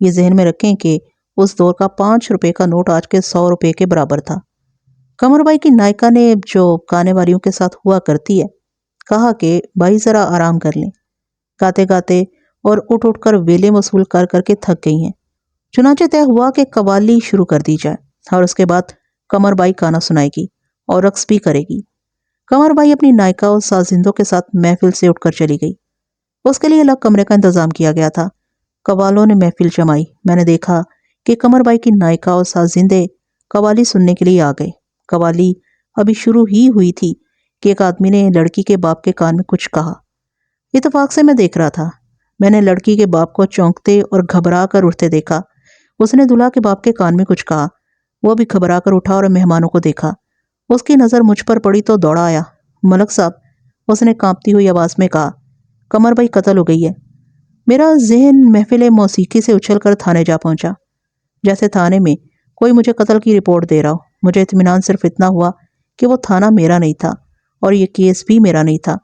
یہ ذہن میں رکھیں کہ اس دور کا 5 روپے کا نوٹ آج کے 100 روپے کے برابر تھا۔ قمر بائی کی نائکا نے جو گانے والیوں کے ساتھ ہوا کرتی ہے کہا کہ بھائی ذرا آرام کر لیں، گاتے گاتے اور اٹھ اٹھ کر ویلے وصول کر کر کے تھک گئی ہیں۔ چنانچہ طے ہوا کہ قوالی شروع کر دی جائے اور اس کے بعد قمر بائی گانا سنائے گی اور رقص بھی کرے گی۔ قمر بائی اپنی نائکا اور سازندوں کے ساتھ محفل سے اٹھ کر چلی گئی۔ اس کے لیے الگ کمرے کا انتظام کیا گیا تھا۔ قوالوں نے محفل جمائی۔ میں نے دیکھا کہ قمر بائی کی نائکا اور سازندے قوالی سننے کے لیے آ گئے۔ قوالی ابھی شروع ہی ہوئی تھی کہ ایک آدمی نے لڑکی کے باپ کے کان میں کچھ کہا۔ اتفاق سے میں دیکھ رہا تھا۔ میں نے لڑکی کے باپ کو چونکتے اور گھبرا کر اٹھتے دیکھا۔ اس نے دلہا کے باپ کے کان میں کچھ کہا۔ وہ بھی گھبرا کر اٹھا اور مہمانوں کو دیکھا۔ اس کی نظر مجھ پر پڑی تو دوڑا آیا۔ ملک صاحب، اس نے کانپتی ہوئی آواز میں کہا، قمر بائی قتل ہو گئی ہے۔ میرا ذہن محفل موسیقی سے اچھل کر تھانے جا پہنچا، جیسے تھانے میں کوئی مجھے قتل کی رپورٹ دے رہا ہو۔ مجھے اطمینان صرف اتنا ہوا کہ وہ تھانہ میرا نہیں تھا اور یہ کیس بھی میرا نہیں تھا،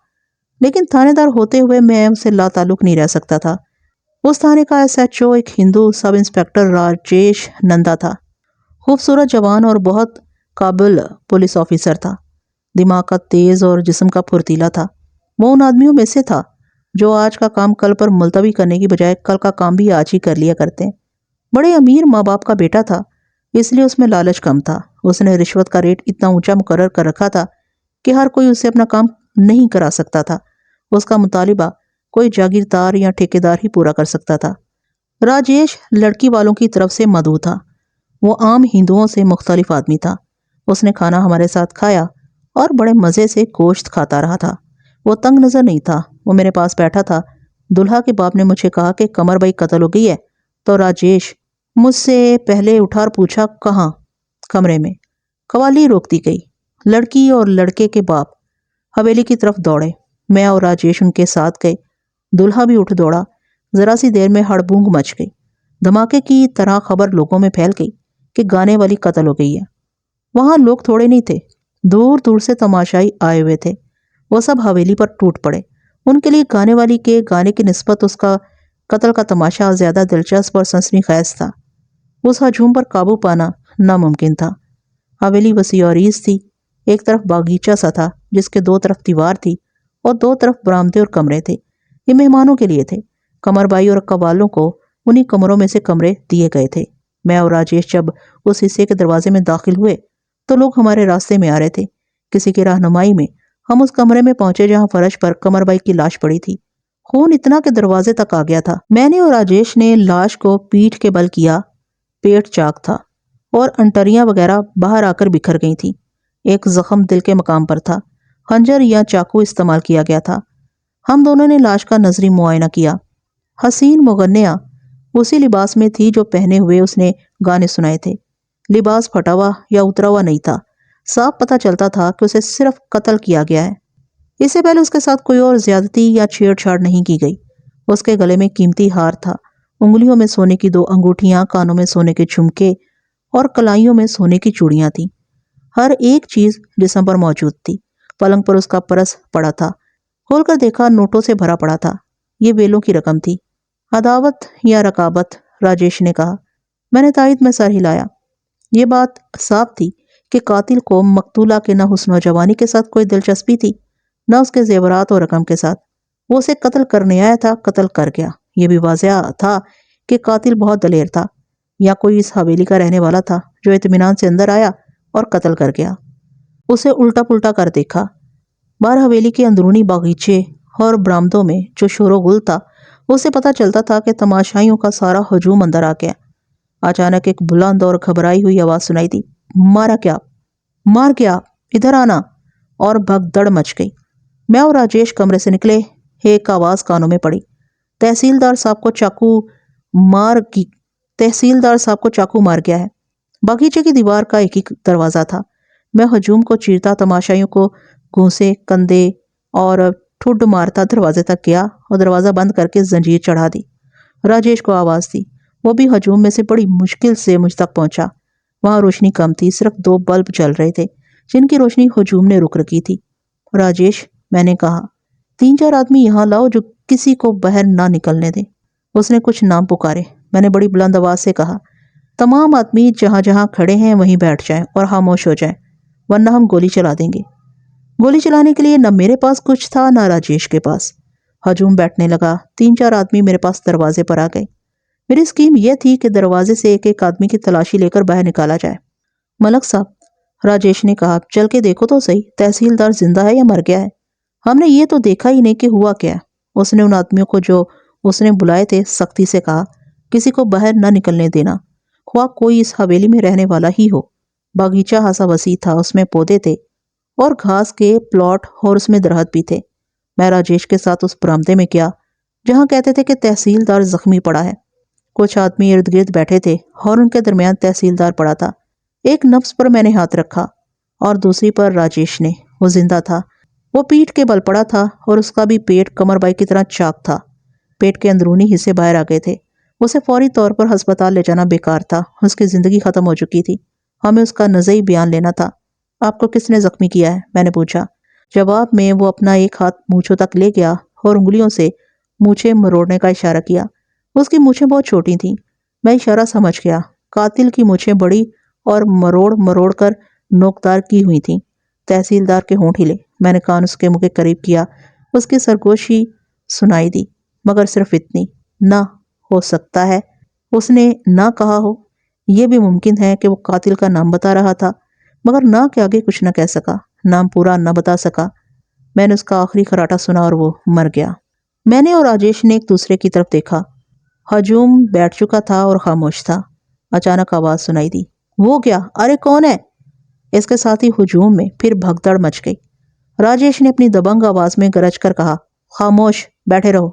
لیکن تھانے دار ہوتے ہوئے میں اس سے لا تعلق نہیں رہ سکتا تھا۔ اس تھانے کا SHO ایک ہندو سب انسپیکٹر راجیش نندا تھا۔ خوبصورت جوان اور بہت قابل پولیس آفیسر تھا۔ دماغ کا تیز اور جسم کا پھرتیلا تھا۔ وہ ان آدمیوں میں سے تھا جو آج کا کام کل پر ملتوی کرنے کی بجائے کل کا کام بھی آج ہی کر لیا کرتے ہیں۔ بڑے امیر ماں باپ کا بیٹا تھا، اس لیے اس میں لالچ کم تھا۔ اس نے رشوت کا ریٹ اتنا اونچا مقرر کر رکھا تھا کہ ہر کوئی اس سے اپنا کام نہیں کرا سکتا تھا۔ اس کا مطالبہ کوئی جاگیردار یا ٹھیکیدار ہی پورا کر سکتا تھا۔ راجیش لڑکی والوں کی طرف سے مدعو تھا۔ وہ عام ہندوؤں سے مختلف آدمی تھا۔ اس نے کھانا ہمارے ساتھ کھایا اور بڑے مزے سے گوشت کھاتا رہا تھا۔ وہ تنگ نظر نہیں تھا۔ وہ میرے پاس بیٹھا تھا۔ دلہا کے باپ نے مجھے کہا کہ قمر بائی قتل ہو گئی ہے تو راجیش مجھ سے پہلے اٹھا اور پوچھا، کہاں؟ کمرے میں۔ قوالی روکتی گئی۔ لڑکی اور لڑکے کے باپ حویلی کی طرف دوڑے۔ میں اور راجیش ان کے ساتھ گئے۔ دلہا بھی اٹھ دوڑا۔ ذرا سی دیر میں ہڑبونگ مچ گئی۔ دھماکے کی طرح خبر لوگوں میں پھیل گئی کہ گانے والی قتل ہو گئی ہے۔ وہاں لوگ تھوڑے نہیں تھے، دور دور سے تماشائی آئے ہوئے تھے۔ وہ سب حویلی پر ٹوٹ پڑے۔ ان کے لیے گانے والی کے گانے کی نسبت اس کا قتل کا تماشا زیادہ دلچسپ اور سنسنی خیز تھا۔ اس ہجوم پر قابو پانا ناممکن تھا۔ حویلی وسیع و عریض تھی۔ ایک طرف باغیچہ سا تھا جس کے دو طرف دیوار تھی اور دو طرف برآمدے اور کمرے تھے۔ یہ مہمانوں کے لیے تھے۔ قمر بائی اور قوالوں کو انہی کمروں میں سے کمرے دیے گئے تھے۔ میں اور راجیش جب اس حصے کے دروازے میں داخل ہوئے تو لوگ ہمارے راستے میں آ رہے تھے۔ کسی کی رہنمائی میں ہم اس کمرے میں پہنچے جہاں فرش پر قمر بائی کی لاش پڑی تھی۔ خون اتنا کہ دروازے تک آ گیا تھا۔ میں نے اور راجیش نے لاش کو پیٹھ کے بل کیا۔ پیٹ چاک تھا اور انٹریاں وغیرہ باہر آ کر بکھر گئی تھیں۔ ایک زخم دل کے مقام پر تھا۔ خنجر یا چاقو استعمال کیا گیا تھا۔ ہم دونوں نے لاش کا نظری معائنہ کیا۔ حسین مغنیہ اسی لباس میں تھی جو پہنے ہوئے اس نے گانے سنائے تھے۔ لباس پھٹا ہوا یا اترا ہوا نہیں تھا۔ صاف پتہ چلتا تھا کہ اسے صرف قتل کیا گیا ہے۔ اس سے پہلے اس کے ساتھ کوئی اور زیادتی یا چھیڑ چھاڑ نہیں کی گئی۔ اس کے گلے میں قیمتی ہار تھا، انگلیوں میں سونے کی 2 انگوٹھیاں، کانوں میں سونے کے جھمکے اور کلائیوں میں سونے کی چوڑیاں تھیں۔ ہر ایک چیز جسم پر موجود تھی۔ پلنگ پر اس کا پرس پڑا تھا۔ کھول کر دیکھا، نوٹوں سے بھرا پڑا تھا۔ یہ ویلوں کی رقم تھی۔ عداوت یا رقابت؟ راجیش نے کہا۔ میں نے تائید میں سر ہلایا۔ یہ بات صاف تھی کہ قاتل کو مقتولہ کے نہ حسن و جوانی کے ساتھ کوئی دلچسپی تھی، نہ اس کے زیورات اور رقم کے ساتھ۔ وہ اسے قتل کرنے آیا تھا، قتل کر گیا۔ یہ بھی واضح تھا کہ قاتل بہت دلیر تھا، یا کوئی اس حویلی کا رہنے والا تھا جو اطمینان سے اندر آیا اور قتل کر گیا۔ اسے الٹا پلٹا کر دیکھا۔ باہر حویلی کے اندرونی باغیچے اور برآمدوں میں جو شور و غل تھا، اسے پتہ چلتا تھا کہ تماشائیوں کا سارا ہجوم اندر آ گیا۔ اچانک ایک بلند اور گھبرائی ہوئی آواز سنائی دی، مارا کیا؟ مار گیا، ادھر آنا! اور بھگدڑ مچ گئی۔ میں اور راجیش کمرے سے نکلے۔ ایک آواز کانوں میں پڑی، تحصیلدار صاحب کو چاقو مار گیا ہے۔ باغیچے کی دیوار کا ایک ہی دروازہ تھا۔ میں ہجوم کو چیرتا تماشائیوں کو گھونسے، کندھے اور ٹھڈ مارتا دروازے تک گیا اور دروازہ بند کر کے زنجیر چڑھا دی۔ راجیش کو آواز دی۔ وہ بھی ہجوم میں سے بڑی مشکل سے مجھ تک پہنچا۔ وہاں روشنی کم تھی، صرف 2 بلب جل رہے تھے جن کی روشنی ہجوم نے رک رکھی تھی۔ راجیش، میں نے کہا، 3-4 آدمی یہاں لاؤ جو کسی کو باہر نہ نکلنے دیں۔ اس نے کچھ نام پکارے۔ میں نے بڑی بلند آواز سے کہا۔ تمام آدمی جہاں جہاں کھڑے ہیں وہیں بیٹھ جائیں اور خاموش ہو جائیں، ورنہ ہم گولی چلا دیں گے۔ گولی چلانے کے لیے نہ میرے پاس کچھ تھا نہ راجیش کے پاس۔ ہجوم بیٹھنے لگا۔ 3-4 آدمی میرے پاس دروازے پر آ گئے۔ میری اسکیم یہ تھی کہ دروازے سے ایک ایک آدمی کی تلاشی لے کر باہر نکالا جائے۔ ملک صاحب، راجیش نے کہا، چل کے دیکھو تو صحیح، تحصیلدار زندہ ہے یا مر گیا ہے؟ ہم نے یہ تو دیکھا ہی نہیں کہ ہوا کیا۔ اس نے ان آدمیوں کو جو اس نے بلائے تھے سختی سے کہا، کسی کو باہر نہ نکلنے دینا، خواہ کوئی اس حویلی میں رہنے والا ہی ہو۔ باغیچہ خاصا وسیع تھا، اس میں پودے تھے اور گھاس کے پلاٹ اور اس میں درخت بھی تھے۔ میں راجیش کے ساتھ اس برآمدے میں گیا جہاں کہتے تھے کہ تحصیلدار زخمی پڑا ہے۔ کچھ آدمی ارد گرد بیٹھے تھے اور ان کے درمیان تحصیلدار پڑا تھا۔ ایک نبض پر میں نے ہاتھ رکھا اور دوسری پر راجیش نے۔ وہ زندہ تھا۔ وہ پیٹھ کے بل پڑا تھا اور اس کا بھی پیٹ کمر بائی کی طرح چاک تھا۔ پیٹ کے اندرونی حصے باہر آ گئے تھے۔ اسے فوری طور پر ہسپتال لے جانا بیکار تھا، اس کی زندگی ختم ہو چکی تھی۔ ہمیں اس کا نزعی بیان لینا تھا۔ آپ کو کس نے زخمی کیا ہے؟ میں نے پوچھا۔ جواب میں وہ اپنا ایک ہاتھ مونچھوں تک لے گیا اور انگلیوں سے مونچھیں مروڑنے کا اشارہ کیا۔ اس کی مونچھیں بہت چھوٹی تھیں۔ میں اشارہ سمجھ گیا۔ قاتل کی مونچھیں بڑی اور مروڑ مروڑ کر نوکدار کی ہوئی تھیں۔ تحصیلدار کے ہونٹ ہلے۔ میں نے کان اس کے منہ کے قریب کیا۔ اس کی سرگوشی سنائی دی، مگر صرف اتنی، نہ ہو سکتا ہے اس نے نہ کہا ہو۔ یہ بھی ممکن ہے کہ وہ قاتل کا نام بتا رہا تھا، مگر نہ کے آگے کچھ نہ کہہ سکا، نام پورا نہ بتا سکا۔ میں نے اس کا آخری خراٹہ سنا اور وہ مر گیا۔ میں نے اور راجیش نے ایک دوسرے کی طرف دیکھا۔ ہجوم بیٹھ چکا تھا اور خاموش تھا۔ اچانک آواز سنائی دی، وہ کیا؟ ارے کون ہے؟ اس کے ساتھ ہی ہجوم میں پھر بھگدڑ مچ گئی۔ راجیش نے اپنی دبنگ آواز میں گرج کر کہا، خاموش، بیٹھے رہو۔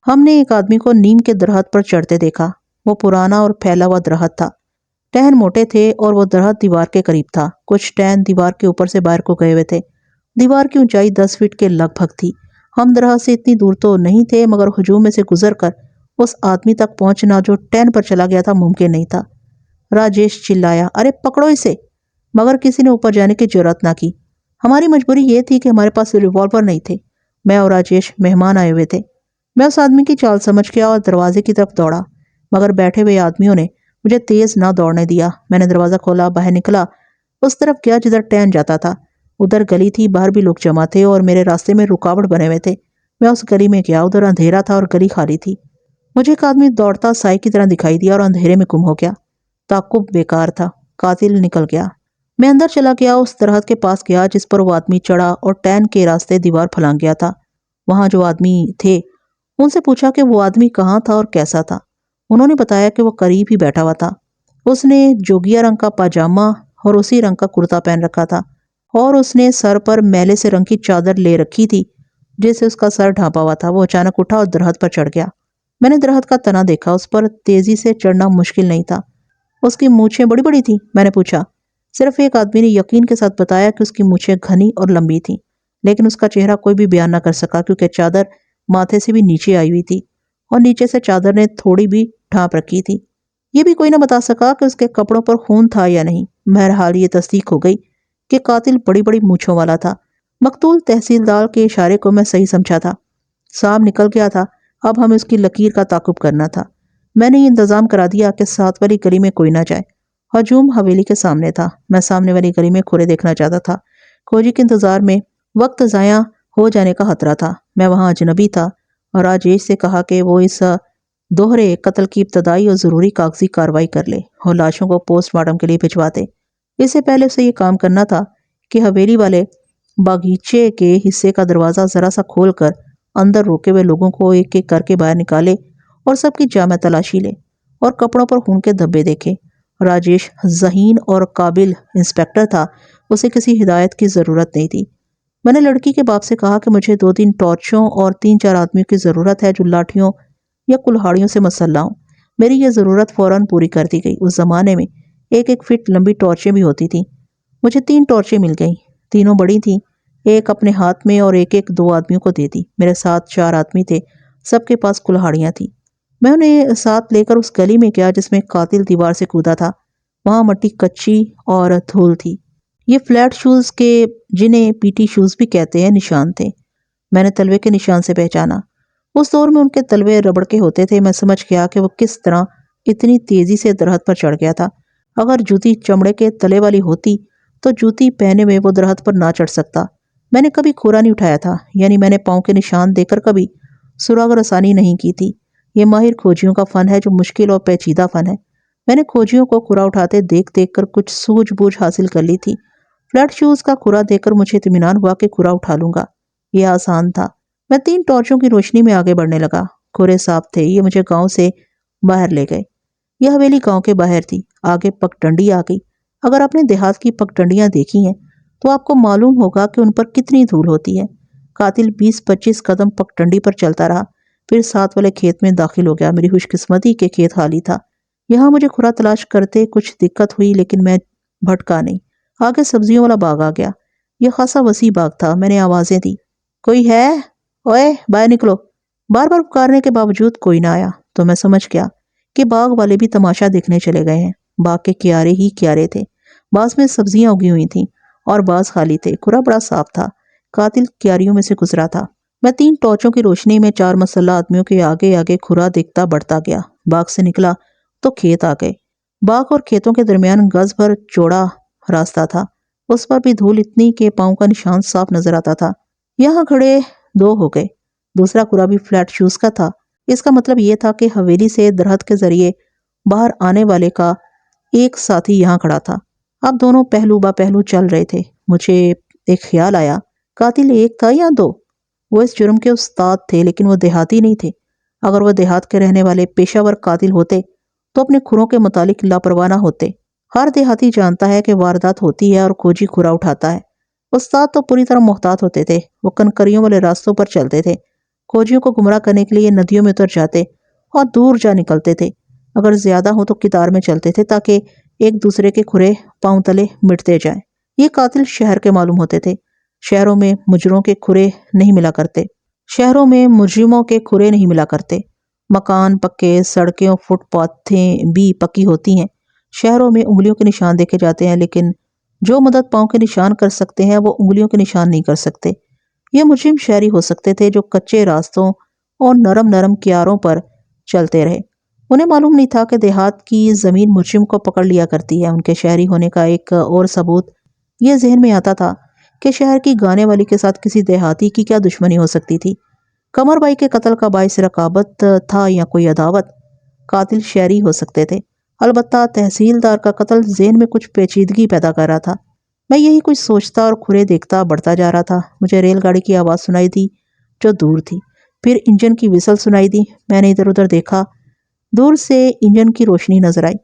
ہم نے ایک آدمی کو نیم کے درخت پر چڑھتے دیکھا۔ وہ پرانا اور پھیلا ہوا درخت تھا۔ ٹہن موٹے تھے اور وہ درخت دیوار کے قریب تھا۔ کچھ ٹہن دیوار کے اوپر سے باہر کو گئے ہوئے تھے۔ دیوار کی اونچائی 10 فٹ کے لگ بھگ تھی۔ ہم درخت سے اتنی دور تو نہیں تھے، مگر ہجوم میں سے گزر کر اس آدمی تک پہنچنا جو ٹہن پر چلا گیا تھا ممکن نہیں تھا۔ راجیش چلایا، ارے پکڑو اسے! مگر کسی نے اوپر جانے کی جرات نہ کی۔ ہماری مجبوری یہ تھی کہ ہمارے پاس ریوالور نہیں تھے۔ میں اور راجیش مہمان آئے ہوئے تھے۔ میں اس آدمی کی چال سمجھ گیا اور دروازے کی طرف دوڑا، مگر بیٹھے ہوئے آدمیوں نے مجھے تیز نہ دوڑنے دیا۔ میں نے دروازہ کھولا، باہر نکلا، اس طرف گیا جدھر ٹہن جاتا تھا۔ ادھر گلی تھی، باہر بھی لوگ جمع تھے اور میرے راستے میں رکاوٹ بنے ہوئے تھے۔ میں اس گلی میں گیا، ادھر اندھیرا تھا اور گلی خالی تھی۔ مجھے ایک آدمی دوڑتا سائے کی طرح دکھائی دیا اور اندھیرے میں گم ہو گیا۔ تعقب بیکار تھا، قاتل نکل گیا۔ میں اندر چلا گیا، اس درخت کے پاس گیا جس پر وہ آدمی چڑھا اور ٹہن کے راستے دیوار پھلانگ گیا تھا۔ وہاں جو آدمی تھے ان سے پوچھا کہ وہ آدمی کہاں تھا اور کیسا تھا۔ انہوں نے بتایا کہ وہ قریب ہی بیٹھا ہوا تھا۔ اس نے جوگیا رنگ کا پاجامہ اور اسی رنگ کا کرتا پہن رکھا تھا، اور اس نے سر پر میلے سے رنگ کی چادر لے رکھی تھی جس سے اس کا سر ڈھانپا ہوا تھا۔ وہ اچانک اٹھا اور درخت پر چڑھ گیا۔ میں نے درخت کا تنا دیکھا، اس پر تیزی سے چڑھنا مشکل نہیں تھا۔ اس کی مونچھیں بڑی بڑی تھیں؟ میں نے پوچھا۔ صرف ایک آدمی نے یقین کے ساتھ بتایا کہ اس کی مونچھیں گھنی اور لمبی تھیں، لیکن اس کا چہرہ کوئی بھی بیان نہ کر سکا کیونکہ چادر ماتھے سے بھی نیچے آئی ہوئی تھی اور نیچے سے چادر نے تھوڑی بھی ڈھانپ رکھی تھی۔ یہ بھی کوئی نہ بتا سکا کہ اس کے کپڑوں پر خون تھا یا نہیں۔ بہرحال یہ تصدیق ہو گئی کہ قاتل بڑی بڑی مونچھوں والا تھا۔ مقتول تحصیلدار کے اشارے کو میں صحیح سمجھا تھا۔ صاحب نکل گیا تھا، اب ہمیں اس کی لکیر کا تعاقب کرنا تھا۔ میں نے یہ انتظام کرا دیا کہ ساتھ والی گلی میں کوئی نہ جائے۔ ہجوم حویلی کے سامنے تھا۔ میں سامنے والی گلی میں کھرے دیکھنا چاہتا تھا۔ کھوجی کے انتظار میں وقت ضائع ہو جانے کا خطرہ تھا۔ میں وہاں اجنبی تھا اور راجیش سے کہا کہ وہ اس دوہرے قتل کی ابتدائی اور ضروری کاغذی کارروائی کر لے اور لاشوں کو پوسٹ مارٹم کے لیے بھجوا دے۔ اس سے پہلے اسے یہ کام کرنا تھا کہ حویلی والے باغیچے کے حصے کا دروازہ ذرا سا کھول کر اندر روکے ہوئے لوگوں کو ایک ایک کر کے باہر نکالے اور سب کی جامع تلاشی لے اور کپڑوں پر خون کے دھبے دیکھے۔ راجیش ذہین اور قابل انسپکٹر تھا، اسے کسی ہدایت کی ضرورت نہیں تھی۔ میں نے لڑکی کے باپ سے کہا کہ مجھے 2-3 ٹارچوں اور 3-4 آدمیوں کی ضرورت ہے جو لاٹھیوں یا کلہاڑیوں سے مسلح ہوں۔ میری یہ ضرورت فوراً پوری کر دی گئی۔ اس زمانے میں 1-1 فٹ لمبی ٹارچیں بھی ہوتی تھیں۔ مجھے 3 ٹارچیں مل گئیں، تینوں بڑی تھیں۔ ایک اپنے ہاتھ میں اور ایک 2 آدمیوں کو دے دی۔ میرے ساتھ 4 آدمی تھے، سب کے پاس کلہاڑیاں تھیں۔ میں انہیں ساتھ لے کر اس گلی میں گیا جس میں قاتل دیوار سے کودا تھا۔ وہاں مٹی کچی اور دھول تھی۔ یہ فلیٹ شوز کے، جنہیں پی ٹی شوز بھی کہتے ہیں، نشان تھے۔ میں نے تلوے کے نشان سے پہچانا۔ اس دور میں ان کے تلوے ربڑ کے ہوتے تھے۔ میں سمجھ گیا کہ وہ کس طرح اتنی تیزی سے درخت پر چڑھ گیا تھا۔ اگر جوتی چمڑے کے تلے والی ہوتی تو جوتی پہنے میں وہ درخت پر نہ چڑھ سکتا۔ میں نے کبھی کھورا نہیں اٹھایا تھا، یعنی میں نے پاؤں کے نشان دے کر کبھی سراغ رسانی نہیں کی تھی۔ یہ ماہر کھوجیوں کا فن ہے، جو مشکل اور پیچیدہ فن ہے۔ میں نے کھوجیوں کو کھورا اٹھاتے دیکھ دیکھ کر کچھ سوجھ بوجھ حاصل کر لی تھی۔ فلیٹ شوز کا کھورا دیکھ کر مجھے اطمینان ہوا کہ کھورا اٹھا لوں گا۔ یہ آسان تھا۔ میں 3 ٹارچوں کی روشنی میں آگے بڑھنے لگا۔ کھورے صاف تھے۔ یہ مجھے گاؤں سے باہر لے گئے۔ یہ حویلی گاؤں کے باہر تھی۔ آگے پگڈنڈی آ گئی۔ اگر آپ نے دیہات کی پگڈنڈیاں دیکھی ہیں تو آپ کو معلوم ہوگا کہ ان پر کتنی دھول ہوتی ہے۔ قاتل 20-25 قدم پگڈنڈی پر چلتا رہا، پھر ساتھ والے کھیت میں داخل ہو گیا۔ میری خوش قسمتی کہ کھیت خالی تھا۔ یہاں مجھے کھورا تلاش کرتے کچھ دقت ہوئی، لیکن میں بھٹکا نہیں۔ آگے سبزیوں والا باغ آ گیا۔ یہ خاصا وسیع باغ تھا۔ میں نے آوازیں دی، کوئی ہے؟ اوئے باہر نکلو۔ بار بار پکارنے کے باوجود کوئی نہ آیا تو میں سمجھ گیا کہ باغ والے بھی تماشا دیکھنے چلے گئے ہیں۔ باغ کے کیارے ہی کیارے تھے۔ بعض میں سبزیاں اگی ہوئی تھیں اور بعض خالی تھے۔ کھورا بڑا صاف تھا۔ قاتل کیاریوں میں سے گزرا تھا۔ میں 3 ٹارچوں کی روشنی میں 4 مسلح آدمیوں کے آگے آگے کھورا دیکھتا بڑھتا گیا۔ باغ سے نکلا تو کھیت آ گئے۔ باغ اور کھیتوں کے درمیان گز بھر چوڑا راستہ تھا۔ اس پر بھی دھول اتنی کہ پاؤں کا نشان صاف نظر آتا تھا۔ یہاں کھڑے 2 ہو گئے۔ دوسرا کھورا بھی فلیٹ شوز کا تھا۔ اس کا مطلب یہ تھا کہ حویلی سے درخت کے ذریعے باہر آنے والے کا ایک ساتھی یہاں کھڑا تھا۔ اب دونوں پہلو با پہلو چل رہے تھے۔ مجھے ایک خیال آیا، قاتل ایک تھا یا 2؟ وہ اس جرم کے استاد تھے، لیکن وہ دیہاتی نہیں تھے۔ اگر وہ دیہات کے رہنے والے پیشہ ور قاتل ہوتے تو اپنے کھروں کے متعلق لاپرواہ نہ ہوتے۔ ہر دیہاتی جانتا ہے کہ واردات ہوتی ہے اور کھوجی کھورا اٹھاتا ہے۔ استاد تو پوری طرح محتاط ہوتے تھے۔ وہ کنکریوں والے راستوں پر چلتے تھے۔ کھوجیوں کو گمراہ کرنے کے لیے ندیوں میں اتر جاتے اور دور جا نکلتے تھے۔ اگر زیادہ ہو تو قطار میں چلتے تھے تاکہ ایک دوسرے کے کھرے پاؤں تلے مٹتے جائیں۔ یہ قاتل شہر کے معلوم ہوتے تھے۔ شہروں میں مجرموں کے کھرے نہیں ملا کرتے۔ مکان پکے، سڑکیں اور فٹ پاتھیں بھی پکی ہوتی ہیں۔ شہروں میں انگلیوں کے نشان دیکھے جاتے ہیں، لیکن جو مدد پاؤں کے نشان کر سکتے ہیں وہ انگلیوں کے نشان نہیں کر سکتے۔ یہ مجرم شہری ہو سکتے تھے جو کچے راستوں اور نرم نرم کیاروں پر چلتے رہے۔ انہیں معلوم نہیں تھا کہ دیہات کی زمین مجرم کو پکڑ لیا کرتی ہے۔ ان کے شہری ہونے کا ایک اور ثبوت یہ ذہن میں آتا تھا کہ شہر کی گانے والی کے ساتھ کسی دیہاتی کی کیا دشمنی ہو سکتی تھی۔ قمر بائی کے قتل کا باعث رقابت تھا یا کوئی عداوت؟ قاتل شہری ہو سکتے تھے، البتہ تحصیلدار کا قتل ذہن میں کچھ پیچیدگی پیدا کر رہا تھا۔ میں یہی کچھ سوچتا اور کھرے دیکھتا بڑھتا جا رہا تھا۔ مجھے ریل گاڑی کی آواز سنائی دی جو دور تھی، پھر انجن کی وسل سنائی دی۔ میں نے ادھر ادھر دیکھا، دور سے انجن کی روشنی نظر آئی۔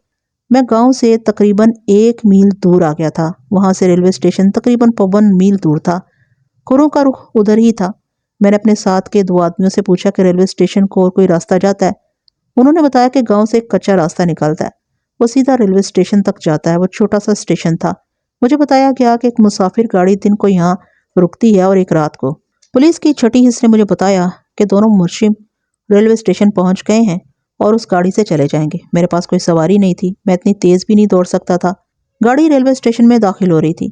میں گاؤں سے تقریباً 1 میل دور آ گیا تھا۔ وہاں سے ریلوے اسٹیشن تقریباً 52 میل دور تھا۔ کھروں کا رخ ادھر ہی تھا۔ میں نے اپنے ساتھ کے 2 آدمیوں سے پوچھا کہ ریلوے اسٹیشن کو اور کوئی راستہ جاتا ہے؟ انہوں نے بتایا کہ گاؤں سے ایک کچا راستہ نکلتا ہے، وہ سیدھا ریلوے اسٹیشن تک جاتا ہے۔ وہ چھوٹا سا اسٹیشن تھا۔ مجھے بتایا گیا کہ ایک مسافر گاڑی دن کو یہاں رکتی ہے اور ایک رات کو۔ پولیس کی چھٹی حصے نے مجھے بتایا کہ دونوں مجرم ریلوے اسٹیشن پہنچ گئے ہیں اور اس گاڑی سے چلے جائیں گے۔ میرے پاس کوئی سواری نہیں تھی، میں اتنی تیز بھی نہیں دوڑ سکتا تھا۔ گاڑی ریلوے اسٹیشن میں داخل ہو رہی تھی۔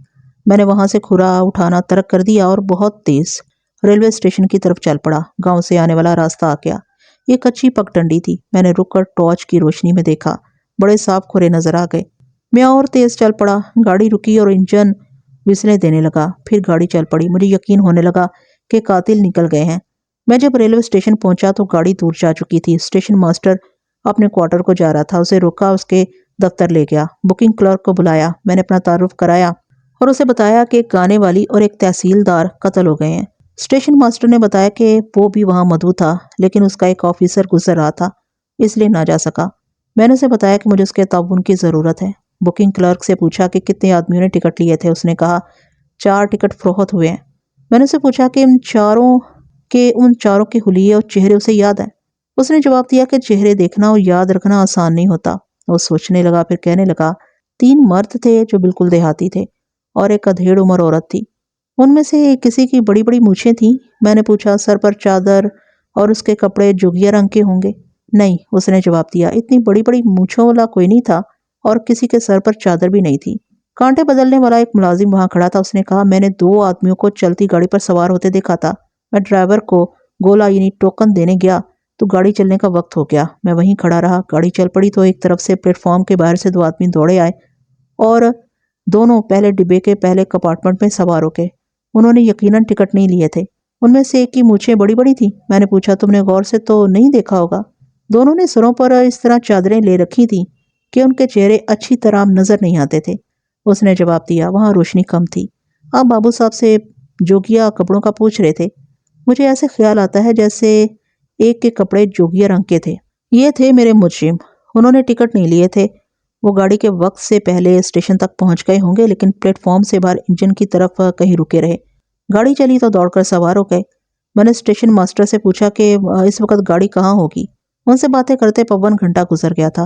میں نے وہاں سے کھرا اٹھانا ترک کر دیا اور بہت تیز ریلوے اسٹیشن کی طرف چل پڑا۔ گاؤں سے آنے والا راستہ آ گیا۔ یہ کچی پگڈنڈی تھی۔ میں نے رک کر ٹارچ کی روشنی میں دیکھا، بڑے صاف کھرے نظر آ گئے۔ میں اور تیز چل پڑا۔ گاڑی رکی اور انجن وسلیں دینے لگا، پھر گاڑی چل پڑی۔ مجھے یقین ہونے لگا کہ قاتل نکل گئے ہیں۔ میں جب ریلوے اسٹیشن پہنچا تو گاڑی دور جا چکی تھی۔ اسٹیشن ماسٹر اپنے کوارٹر کو جا رہا تھا۔ اسے روکا، اس کے دفتر لے گیا، بکنگ کلرک کو بلایا۔ میں نے اپنا تعارف کرایا اور اسے بتایا کہ ایک گانے والی اور ایک تحصیلدار قتل ہو گئے ہیں۔ اسٹیشن ماسٹر نے بتایا کہ وہ بھی وہاں مدعو تھا، لیکن اس کا ایک آفیسر گزر رہا تھا، اس لیے نہ جا سکا۔ میں نے اسے بتایا کہ مجھے اس کے تعاون کی ضرورت ہے۔ بکنگ کلرک سے پوچھا کہ کتنے آدمیوں نے ٹکٹ لیے تھے۔ اس نے کہا 4 ٹکٹ فروخت ہوئے ہیں۔ میں نے اسے پوچھا کہ ان چاروں کے حلیے اور چہرے اسے یاد ہیں۔ اس نے جواب دیا کہ چہرے دیکھنا اور یاد رکھنا آسان نہیں ہوتا۔ وہ سوچنے لگا، پھر کہنے لگا 3 مرد تھے جو بالکل دیہاتی تھے اور ایک ادھیڑ عمر عورت تھی۔ ان میں سے کسی کی بڑی بڑی مونچھیں تھیں۔ میں نے پوچھا سر پر چادر اور اس کے کپڑے جوگیا رنگ کے ہوں گے؟ نہیں، اس نے جواب دیا، اتنی بڑی بڑی مونچھوں والا کوئی نہیں تھا اور کسی کے سر پر چادر بھی نہیں تھی۔ کانٹے بدلنے والا ایک ملازم وہاں کھڑا تھا۔ اس نے کہا میں نے 2 آدمیوں کو چلتی گاڑی پر سوار ہوتے دیکھا تھا۔ میں ڈرائیور کو گولا یعنی ٹوکن دینے گیا تو گاڑی چلنے کا وقت ہو گیا۔ میں وہیں کھڑا رہا۔ گاڑی چل پڑی تو ایک طرف سے پلیٹ فارم کے باہر سے 2 آدمی دوڑے آئے اور دونوں پہلے ڈبے کے پہلے کمپارٹمنٹ میں سوار ہو گئے۔ انہوں نے یقیناً ٹکٹ نہیں لیے تھے۔ ان میں سے ایک کی مونچھیں بڑی بڑی تھیں۔ میں نے پوچھا تم نے غور سے تو نہیں دیکھا ہوگا؟ دونوں نے سروں پر اس طرح چادریں لے رکھی تھیں کہ ان کے چہرے اچھی طرح نظر نہیں آتے تھے۔ اس نے جواب دیا، وہاں روشنی کم تھی۔ آپ بابو صاحب سے جوگیا کپڑوں کا پوچھ رہے تھے؟ مجھے ایسے خیال آتا ہے جیسے ایک کے کپڑے جوگیا رنگ کے تھے۔ یہ تھے میرے مجرم۔ انہوں نے ٹکٹ نہیں لیے تھے۔ وہ گاڑی کے وقت سے پہلے اسٹیشن تک پہنچ گئے ہوں گے، لیکن پلیٹ فارم سے باہر انجن کی طرف کہیں رکے رہے۔ گاڑی چلی تو دوڑ کر سوار ہو گئے۔ میں نے اسٹیشن ماسٹر سے پوچھا کہ اس وقت گاڑی کہاں ہوگی؟ ان سے باتیں کرتے 55 گھنٹہ گزر گیا تھا۔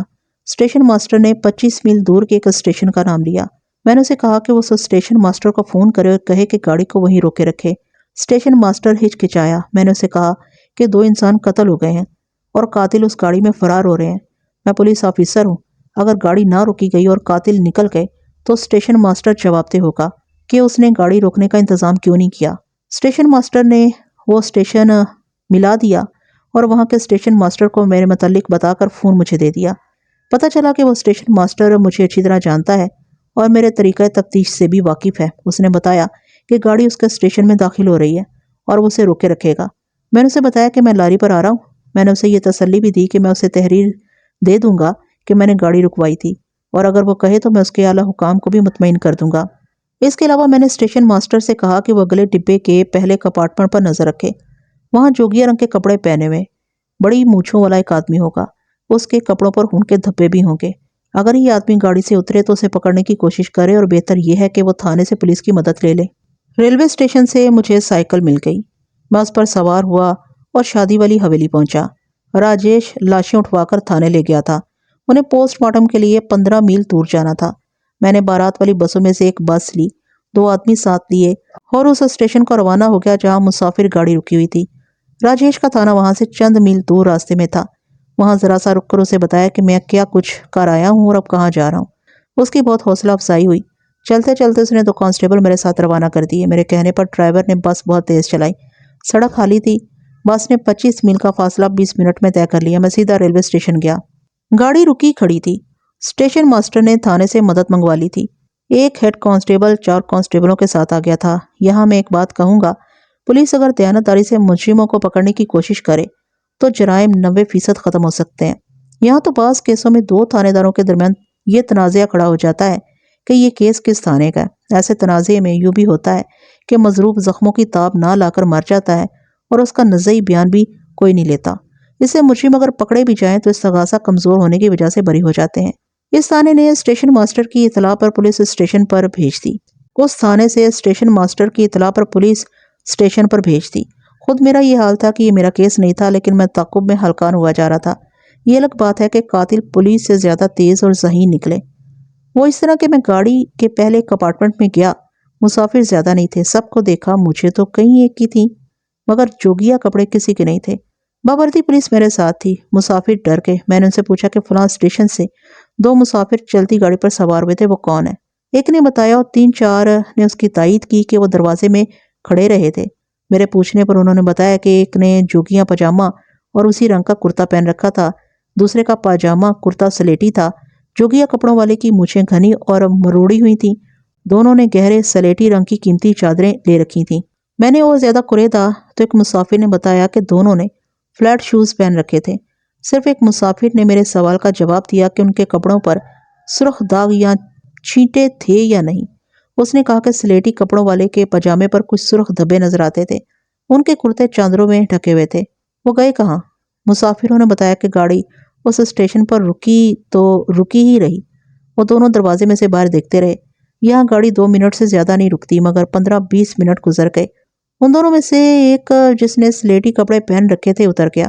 اسٹیشن ماسٹر نے 25 میل دور کے ایک اسٹیشن کا نام لیا۔ میں نے اسے کہا کہ وہ اس اسٹیشن ماسٹر کو فون کرے اور کہے کہ گاڑی کو وہیں روکے رکھے۔ اسٹیشن ماسٹر ہچکچایا۔ میں نے اسے کہا کہ 2 انسان قتل ہو گئے ہیں اور قاتل اس گاڑی میں فرار ہو رہے ہیں۔ میں پولیس آفیسر ہوں۔ اگر گاڑی نہ روکی گئی اور قاتل نکل گئے تو اسٹیشن ماسٹر جواب دہ ہوگا کہ اس نے گاڑی روکنے کا انتظام کیوں نہیں کیا۔ اسٹیشن ماسٹر نے وہ اسٹیشن ملا دیا اور وہاں کے اسٹیشن ماسٹر کو میرے متعلق بتا کر فون مجھے دے دیا۔ پتہ چلا کہ وہ اسٹیشن ماسٹر مجھے اچھی طرح جانتا ہے اور میرے طریقہ تفتیش سے بھی واقف ہے۔ اس نے بتایا کہ گاڑی اس کے اسٹیشن میں داخل ہو رہی ہے اور وہ اسے روکے رکھے گا۔ میں نے اسے بتایا کہ میں لاری پر آ رہا ہوں۔ میں نے اسے یہ تسلی بھی دی کہ میں اسے تحریر دے دوں گا کہ میں نے گاڑی رکوائی تھی، اور اگر وہ کہے تو میں اس کے اعلیٰ حکام کو بھی مطمئن کر دوں گا۔ اس کے علاوہ میں نے اسٹیشن ماسٹر سے کہا کہ وہ اگلے ڈبے کے پہلے کمپارٹمنٹ پر نظر رکھے۔ وہاں جوگیا رنگ کے کپڑے پہنے ہوئے بڑی مونچھوں والا ایک آدمی ہوگا۔ اس کے کپڑوں پر خون کے دھبے بھی ہوں گے۔ اگر یہ آدمی گاڑی سے اترے تو اسے پکڑنے کی کوشش کرے، اور بہتر یہ ہے کہ وہ تھانے سے پولیس کی مدد لے لے۔ ریلوے اسٹیشن سے مجھے سائیکل مل گئی۔ میں اس پر سوار ہوا اور شادی والی حویلی پہنچا۔ راجیش لاشیں اٹھوا کر تھانے لے گیا تھا۔ انہیں پوسٹ مارٹم کے لیے 15 میل دور جانا تھا۔ میں نے بارات والی بسوں میں سے ایک بس لی، 2 آدمی ساتھ لیے اور اس اسٹیشن کو روانہ ہو گیا جہاں مسافر گاڑی رکی ہوئی تھی۔ راجیش کا تھانہ وہاں سے چند میل دور راستے میں تھا۔ وہاں ذرا سا رک کر اسے بتایا کہ میں کیا کچھ کر آیا ہوں اور اب کہاں جا رہا ہوں۔ اس کی بہت حوصلہ افزائی ہوئی۔ چلتے چلتے اس نے 2 کانسٹیبل میرے ساتھ روانہ کر دیے۔ میرے کہنے پر ڈرائیور نے بس بہت تیز چلائی۔ سڑک خالی تھی۔ بس نے 25 میل کا فاصلہ 20 منٹ میں طے کر لیا۔ میں سیدھا ریلوے اسٹیشن گیا۔ گاڑی رکی کھڑی تھی۔ اسٹیشن ماسٹر نے تھانے سے مدد منگوا لی تھی۔ ایک ہیڈ کانسٹیبل 4 کانسٹیبلوں کے ساتھ آ گیا تھا۔ یہاں میں ایک بات کہوں گا، پولیس اگر دیانتداری سے مجرموں کو پکڑنے کی کوشش کرے تو جرائم 90% ختم ہو سکتے ہیں۔ یہاں تو بعض کیسوں میں 2 تھانے داروں کے درمیان یہ تنازعہ کھڑا ہو جاتا ہے کہ یہ کیس کس تھانے کا ہے۔ ایسے تنازعے میں یوں بھی ہوتا ہے کہ مضروب زخموں کی تاب نہ لا کر مر جاتا ہے اور اس کا نزعی بیان بھی کوئی نہیں لیتا۔ اس سے مجرم اگر پکڑے بھی جائیں تو استغاثہ کمزور ہونے کی وجہ سے بری ہو جاتے ہیں۔ اس تھانے نے اسٹیشن ماسٹر کی اطلاع پر پولیس اسٹیشن پر بھیج دی۔ اس تھانے سے اسٹیشن ماسٹر کی اطلاع پر پولیس اسٹیشن پر بھیج دی۔ خود میرا یہ حال تھا کہ یہ میرا کیس نہیں تھا، لیکن میں تعاقب میں ہلکان ہوا جا رہا تھا۔ یہ الگ بات ہے کہ قاتل پولیس سے زیادہ تیز اور ذہین نکلے۔ وہ اس طرح کہ میں گاڑی کے پہلے کمپارٹمنٹ میں گیا۔ مسافر زیادہ نہیں تھے۔ سب کو دیکھا، مجھے تو کہیں ایک کی تھی، مگر جوگیا کپڑے کسی کے نہیں تھے۔ باوردی پولیس میرے ساتھ تھی۔ مسافر ڈر گئے۔ میں نے ان سے پوچھا کہ فلاں اسٹیشن سے 2 مسافر چلتی گاڑی پر سوار ہوئے تھے، وہ کون ہیں؟ ایک نے بتایا اور 3-4 نے اس کی تائید کی کہ وہ دروازے میں کھڑے رہے تھے۔ میرے پوچھنے پر انہوں نے بتایا کہ ایک نے جوگیا پاجامہ اور اسی رنگ کا کرتا پہن رکھا تھا، دوسرے کا پاجامہ کرتا سلیٹی تھا۔ جوگیا کپڑوں والے کی مونچھیں گھنی اور مروڑی ہوئی تھیں۔ دونوں نے گہرے سلیٹی رنگ کی قیمتی چادریں لے رکھی تھیں۔ میں نے اور زیادہ قریدا تو ایک مسافر نے بتایا کہ دونوں نے فلیٹ شوز پہن رکھے تھے۔ صرف ایک مسافر نے میرے سوال کا جواب دیا کہ ان کے کپڑوں پر سرخ داغ یا چھینٹے تھے یا نہیں۔ اس نے کہا کہ سلیٹی کپڑوں والے کے پاجامے پر کچھ سرخ دھبے نظر آتے تھے۔ ان کے کرتے چادروں میں ڈھکے ہوئے تھے۔ وہ گئے کہاں؟ مسافروں نے بتایا کہ گاڑی اس اسٹیشن پر رکی تو رکی ہی رہی۔ وہ دونوں دروازے میں سے باہر دیکھتے رہے۔ یہاں گاڑی 2 منٹ سے زیادہ نہیں رکتی، مگر 15-20 منٹ گزر گئے۔ ان دونوں میں سے ایک جس نے سلیٹی کپڑے پہن رکھے تھے اتر گیا۔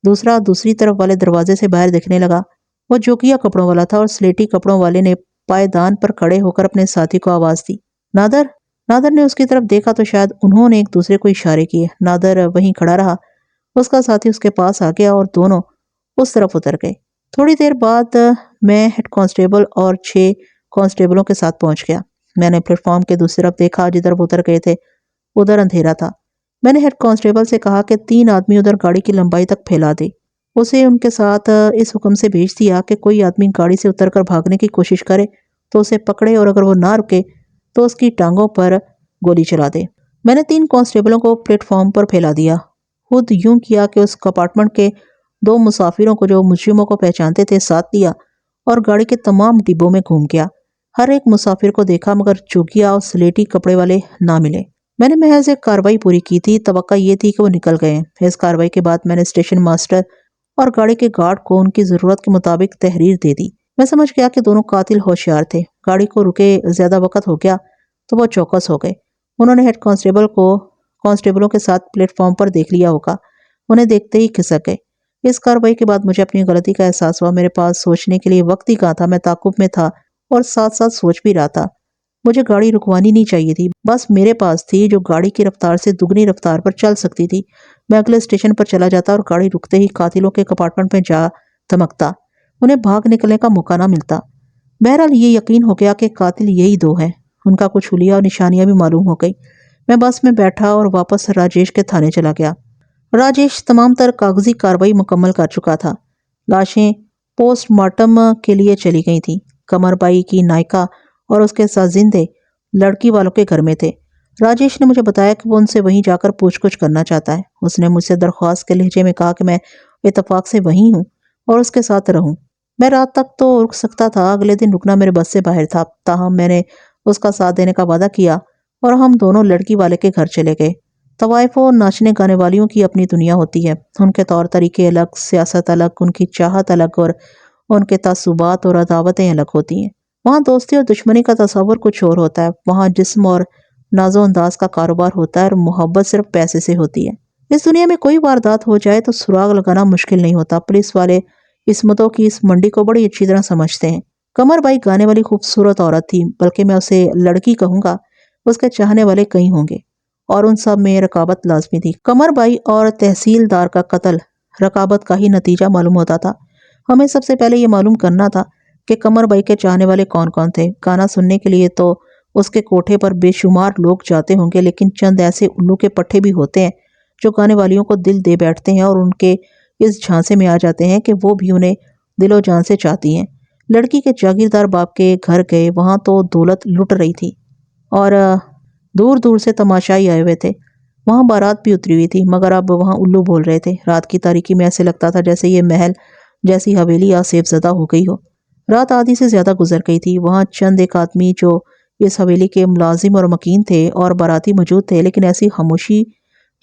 دوسرا دوسری طرف والے دروازے سے باہر دیکھنے لگا۔ وہ جوگیا کپڑوں والا تھا اور سلیٹی کپڑوں والے نے پائیدان پر کھڑے ہو کر اپنے ساتھی کو آواز دی، نادر۔ نادر نے اس کی طرف دیکھا تو شاید انہوں نے ایک دوسرے کو اشارے کیے۔ نادر وہیں کھڑا رہا۔ اس کا ساتھی اس کے پاس آ گیا اور دونوں اس طرف اتر گئے۔ تھوڑی دیر بعد میں ہیڈ کانسٹیبل اور 6 کانسٹیبلوں کے ساتھ پہنچ گیا۔ میں نے پلیٹ فارم کے دوسری طرف دیکھا، جدھر وہ اتر گئے تھے ادھر اندھیرا تھا۔ میں نے ہیڈ کانسٹیبل سے کہا کہ 3 آدمی ادھر گاڑی کی لمبائی تک پھیلا دے۔ اسے ان کے ساتھ اس حکم سے بھیج دیا کہ کوئی آدمی گاڑی سے اتر کر بھاگنے کی کوشش کرے تو اسے پکڑے، اور اگر وہ نہ رکے تو اس کی ٹانگوں پر گولی چلا دے۔ میں نے 3 کانسٹیبلوں کو پلیٹ فارم پر پھیلا دیا، خود یوں کیا کہ اس کمپارٹمنٹ کے 2 مسافروں کو جو مجرموں کو پہچانتے تھے ساتھ لیا اور گاڑی کے تمام ڈبوں میں گھوم گیا۔ ہر ایک مسافر کو دیکھا مگر چوکیا اور سلیٹی کپڑے والے نہ ملے۔ میں نے محض ایک کارروائی پوری کی تھی، توقع یہ تھی کہ وہ نکل گئے۔ اس کارروائی کے بعد میں نے اسٹیشن ماسٹر اور گاڑی کے گارڈ کو ان کی ضرورت کے مطابق تحریر دے دی۔ میں سمجھ گیا کہ دونوں قاتل ہوشیار تھے۔ گاڑی کو رکے زیادہ وقت ہو گیا تو وہ چوکس ہو گئے۔ انہوں نے ہیڈ کانسٹیبل کو کانسٹیبلوں کے ساتھ پلیٹ فارم پر دیکھ لیا ہوگا، انہیں دیکھتے ہی کھسک گئے۔ اس کارروائی کے بعد مجھے اپنی غلطی کا احساس ہوا۔ میرے پاس سوچنے کے لیے وقت ہی کہاں تھا، میں تعاقب میں تھا اور ساتھ ساتھ سوچ بھی رہا تھا۔ مجھے گاڑی رکوانی نہیں چاہیے تھی، بس میرے پاس تھی جو گاڑی کی رفتار سے دگنی رفتار پر چل سکتی تھی۔ میں اگلے اسٹیشن پر چلا جاتا اور گاڑی رکتے ہی قاتلوں کے کمپارٹمنٹ میں جا دھمکتا، انہیں بھاگ نکلنے کا موقع نہ ملتا۔ بہرحال یہ یقین ہو گیا کہ قاتل یہی 2 ہیں۔ ان کا کچھ حلیہ اور نشانیاں بھی معلوم ہو گئی۔ میں بس میں بیٹھا اور واپس راجیش کے تھانے چلا گیا۔ راجیش تمام تر کاغذی کارروائی مکمل کر چکا تھا۔ لاشیں پوسٹ مارٹم کے لیے چلی گئی تھیں۔ قمر بائی کی نائکا اور اس کے ساتھ زندے لڑکی والوں کے گھر میں تھے۔ راجیش نے مجھے بتایا کہ وہ ان سے وہیں جا کر پوچھ گچھ کرنا چاہتا ہے۔ اس نے مجھ سے درخواست کے لہجے میں کہا کہ میں اتفاق سے وہیں ہوں اور اس کے ساتھ رہوں۔ میں رات تک تو رک سکتا تھا، اگلے دن رکنا میرے بس سے باہر تھا، تاہم میں نے اس کا ساتھ دینے کا وعدہ کیا اور ہم دونوں لڑکی والے کے گھر چلے گئے۔ طوائف و ناچنے گانے والیوں کی اپنی دنیا ہوتی ہے، ان کے طور طریقے الگ، سیاست الگ، ان کی چاہت الگ اور ان کے تعصبات اور عداوتیں الگ ہوتی ہیں۔ وہاں دوستی اور دشمنی کا تصور کچھ اور ہوتا ہے، وہاں جسم اور ناز و انداز کا کاروبار ہوتا ہے اور محبت صرف پیسے سے ہوتی ہے۔ اس دنیا میں کوئی واردات ہو جائے تو سراغ لگانا مشکل نہیں ہوتا۔ پولیس والے عصمتوں کی اس منڈی کو بڑی اچھی طرح سمجھتے ہیں۔ قمر بائی گانے والی خوبصورت عورت تھی، بلکہ میں اسے لڑکی کہوں گا، اس کے چاہنے والے کئی ہوں گے اور ان سب میں رقابت لازمی تھی۔ قمر بائی اور تحصیلدار کا قتل رقابت کا ہی نتیجہ معلوم ہوتا تھا۔ ہمیں سب سے پہلے یہ معلوم کرنا تھا کہ قمر بائی کے چاہنے والے کون کون تھے۔ گانا سننے کے لیے تو اس کے کوٹھے پر بے شمار لوگ جاتے ہوں گے، لیکن چند ایسے الو کے پٹھے بھی ہوتے ہیں جو گانے والیوں کو دل دے بیٹھتے ہیں اور ان کے اس جھانسے میں آ جاتے ہیں کہ وہ بھی انہیں دل و جان سے چاہتی ہیں۔ لڑکی کے جاگیردار باپ کے گھر گئے، وہاں تو دولت لٹ رہی تھی اور دور دور سے تماشائی آئے ہوئے تھے۔ وہاں بارات بھی اتری ہوئی تھی، مگر اب وہاں الو بول رہے تھے۔ رات کی تاریکی میں ایسے لگتا تھا جیسے یہ محل جیسی حویلی آسیب زدہ ہو گئی ہو۔ رات آدھی سے زیادہ گزر گئی تھی۔ وہاں چند ایک آدمی جو اس حویلی کے ملازم اور مکین تھے اور باراتی موجود تھے، لیکن ایسی خاموشی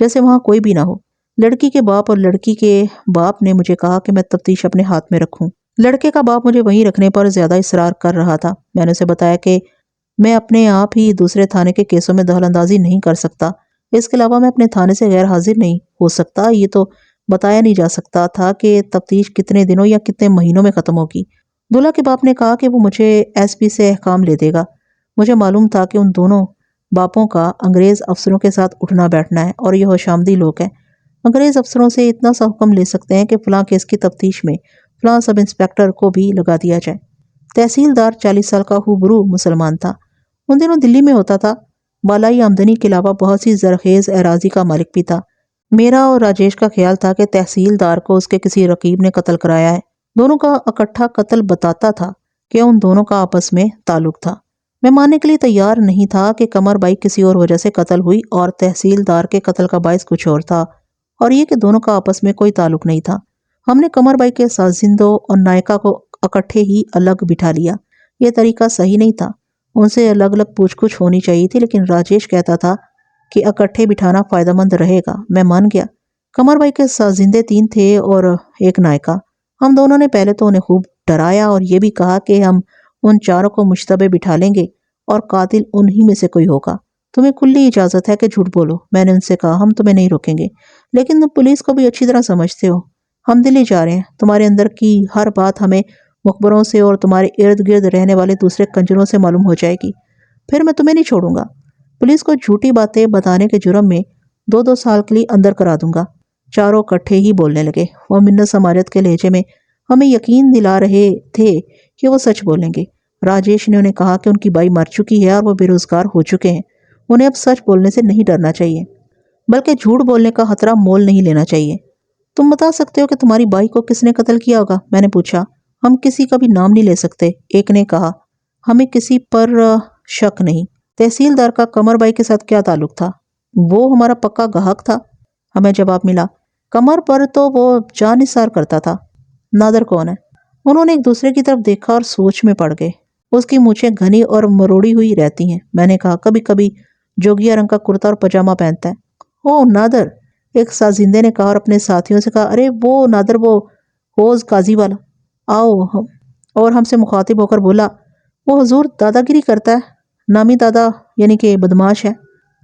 جیسے وہاں کوئی بھی نہ ہو۔ لڑکی کے باپ اور لڑکی کے باپ نے مجھے کہا کہ میں تفتیش اپنے ہاتھ میں رکھوں۔ لڑکے کا باپ مجھے وہیں رکھنے پر زیادہ اصرار کر رہا تھا۔ میں نے اسے بتایا کہ میں اپنے آپ ہی دوسرے تھانے کے کیسوں میں دخل اندازی نہیں کر سکتا، اس کے علاوہ میں اپنے تھانے سے غیر حاضر نہیں ہو سکتا۔ یہ تو بتایا نہیں جا سکتا تھا کہ تفتیش کتنے دنوں یا کتنے مہینوں میں ختم ہوگی۔ دولہا کے باپ نے کہا کہ وہ مجھے ایس پی سے احکام لے دے گا۔ مجھے معلوم تھا کہ ان دونوں باپوں کا انگریز افسروں کے ساتھ اٹھنا بیٹھنا ہے اور یہ ہوش آمدی لوگ ہیں۔ انگریز افسروں سے اتنا سا حکم لے سکتے ہیں کہ فلاں کیس کی تفتیش میں فلاں سب انسپیکٹر کو بھی لگا دیا جائے۔ تحصیلدار 40 سال کا ہوبرو مسلمان تھا، ان دنوں دلی میں ہوتا تھا۔ بالائی آمدنی کے علاوہ بہت سی زرخیز اراضی کا مالک بھی تھا۔ میرا اور راجیش کا خیال تھا کہ تحصیلدار کو اس کے کسی رقیب نے قتل کرایا ہے۔ دونوں کا اکٹھا قتل بتاتا تھا کہ ان دونوں کا آپس میں تعلق تھا۔ میں ماننے کے لیے تیار نہیں تھا کہ قمر بائی کسی اور وجہ سے قتل ہوئی اور تحصیلدار کے قتل کا باعث کچھ اور تھا، اور یہ کہ دونوں کا آپس میں کوئی تعلق نہیں تھا۔ ہم نے قمر بائی کے ساتھ زندوں اور نائکا کو اکٹھے ہی الگ بٹھا لیا۔ یہ طریقہ صحیح نہیں تھا، ان سے الگ الگ پوچھ گچھ ہونی چاہیے تھی، لیکن راجیش کہتا تھا کہ اکٹھے بٹھانا فائدہ مند رہے گا۔ میں مان گیا۔ قمر بائی کے ساتھ زندے 3 تھے اور ایک نائکا۔ ہم دونوں نے پہلے تو انہیں خوب ڈرایا اور یہ بھی کہا کہ ہم ان چاروں کو مشتبہ بٹھا لیں گے اور قاتل انہی میں سے کوئی ہوگا۔ تمہیں کلی اجازت ہے کہ جھوٹ بولو۔ میں نے ان سے کہا ہم تمہیں نہیں روکیں گے، لیکن تم پولیس کو بھی اچھی طرح سمجھتے ہو۔ ہم دلی جا رہے ہیں، تمہارے اندر کی ہر بات ہمیں مخبروں سے اور تمہارے ارد گرد رہنے والے دوسرے کنجروں سے معلوم ہو جائے گی، پھر میں تمہیں نہیں چھوڑوں گا۔ پولیس کو جھوٹی باتیں بتانے کے جرم میں 2 سال کے لیے اندر کرا دوں گا۔ چاروں اکٹھے ہی بولنے لگے۔ وہ منت سماجت کے لہجے میں ہمیں یقین دلا رہے تھے کہ وہ سچ بولیں گے۔ راجیش نے انہیں کہا کہ ان کی بائی مر چکی ہے اور وہ بے روزگار ہو چکے ہیں، انہیں اب سچ بولنے سے نہیں ڈرنا چاہیے، بلکہ جھوٹ بولنے کا خطرہ مول نہیں لینا چاہیے۔ تم بتا سکتے ہو کہ تمہاری بائی کو کس نے قتل کیا ہوگا؟ میں نے پوچھا۔ ہم کسی کا بھی نام نہیں لے سکتے، ایک نے کہا۔ ہمیں کسی پر شک نہیں۔ تحصیلدار کا قمر بائی کے ساتھ کیا تعلق تھا؟ وہ ہمارا پکا گاہک تھا، ہمیں جواب ملا۔ قمر پر تو وہ جان نثار کرتا تھا۔ نادر کون ہے؟ انہوں نے ایک دوسرے کی طرف دیکھا اور سوچ میں پڑ گئے۔ اس کی مونچھیں گھنی اور مروڑی ہوئی رہتی ہیں، میں نے کہا۔ کبھی کبھی جوگیا رنگ کا کرتا اور پاجامہ پہنتا ہے۔ اوہ نادر، ایک سازندے نے کہا اور اپنے ساتھیوں سے کہا، ارے وہ نادر، وہ حوض قاضی والا۔ آؤ، اور ہم سے مخاطب ہو کر بولا، وہ حضور دادا گیری کرتا ہے، نامی دادا یعنی کہ بدماش ہے۔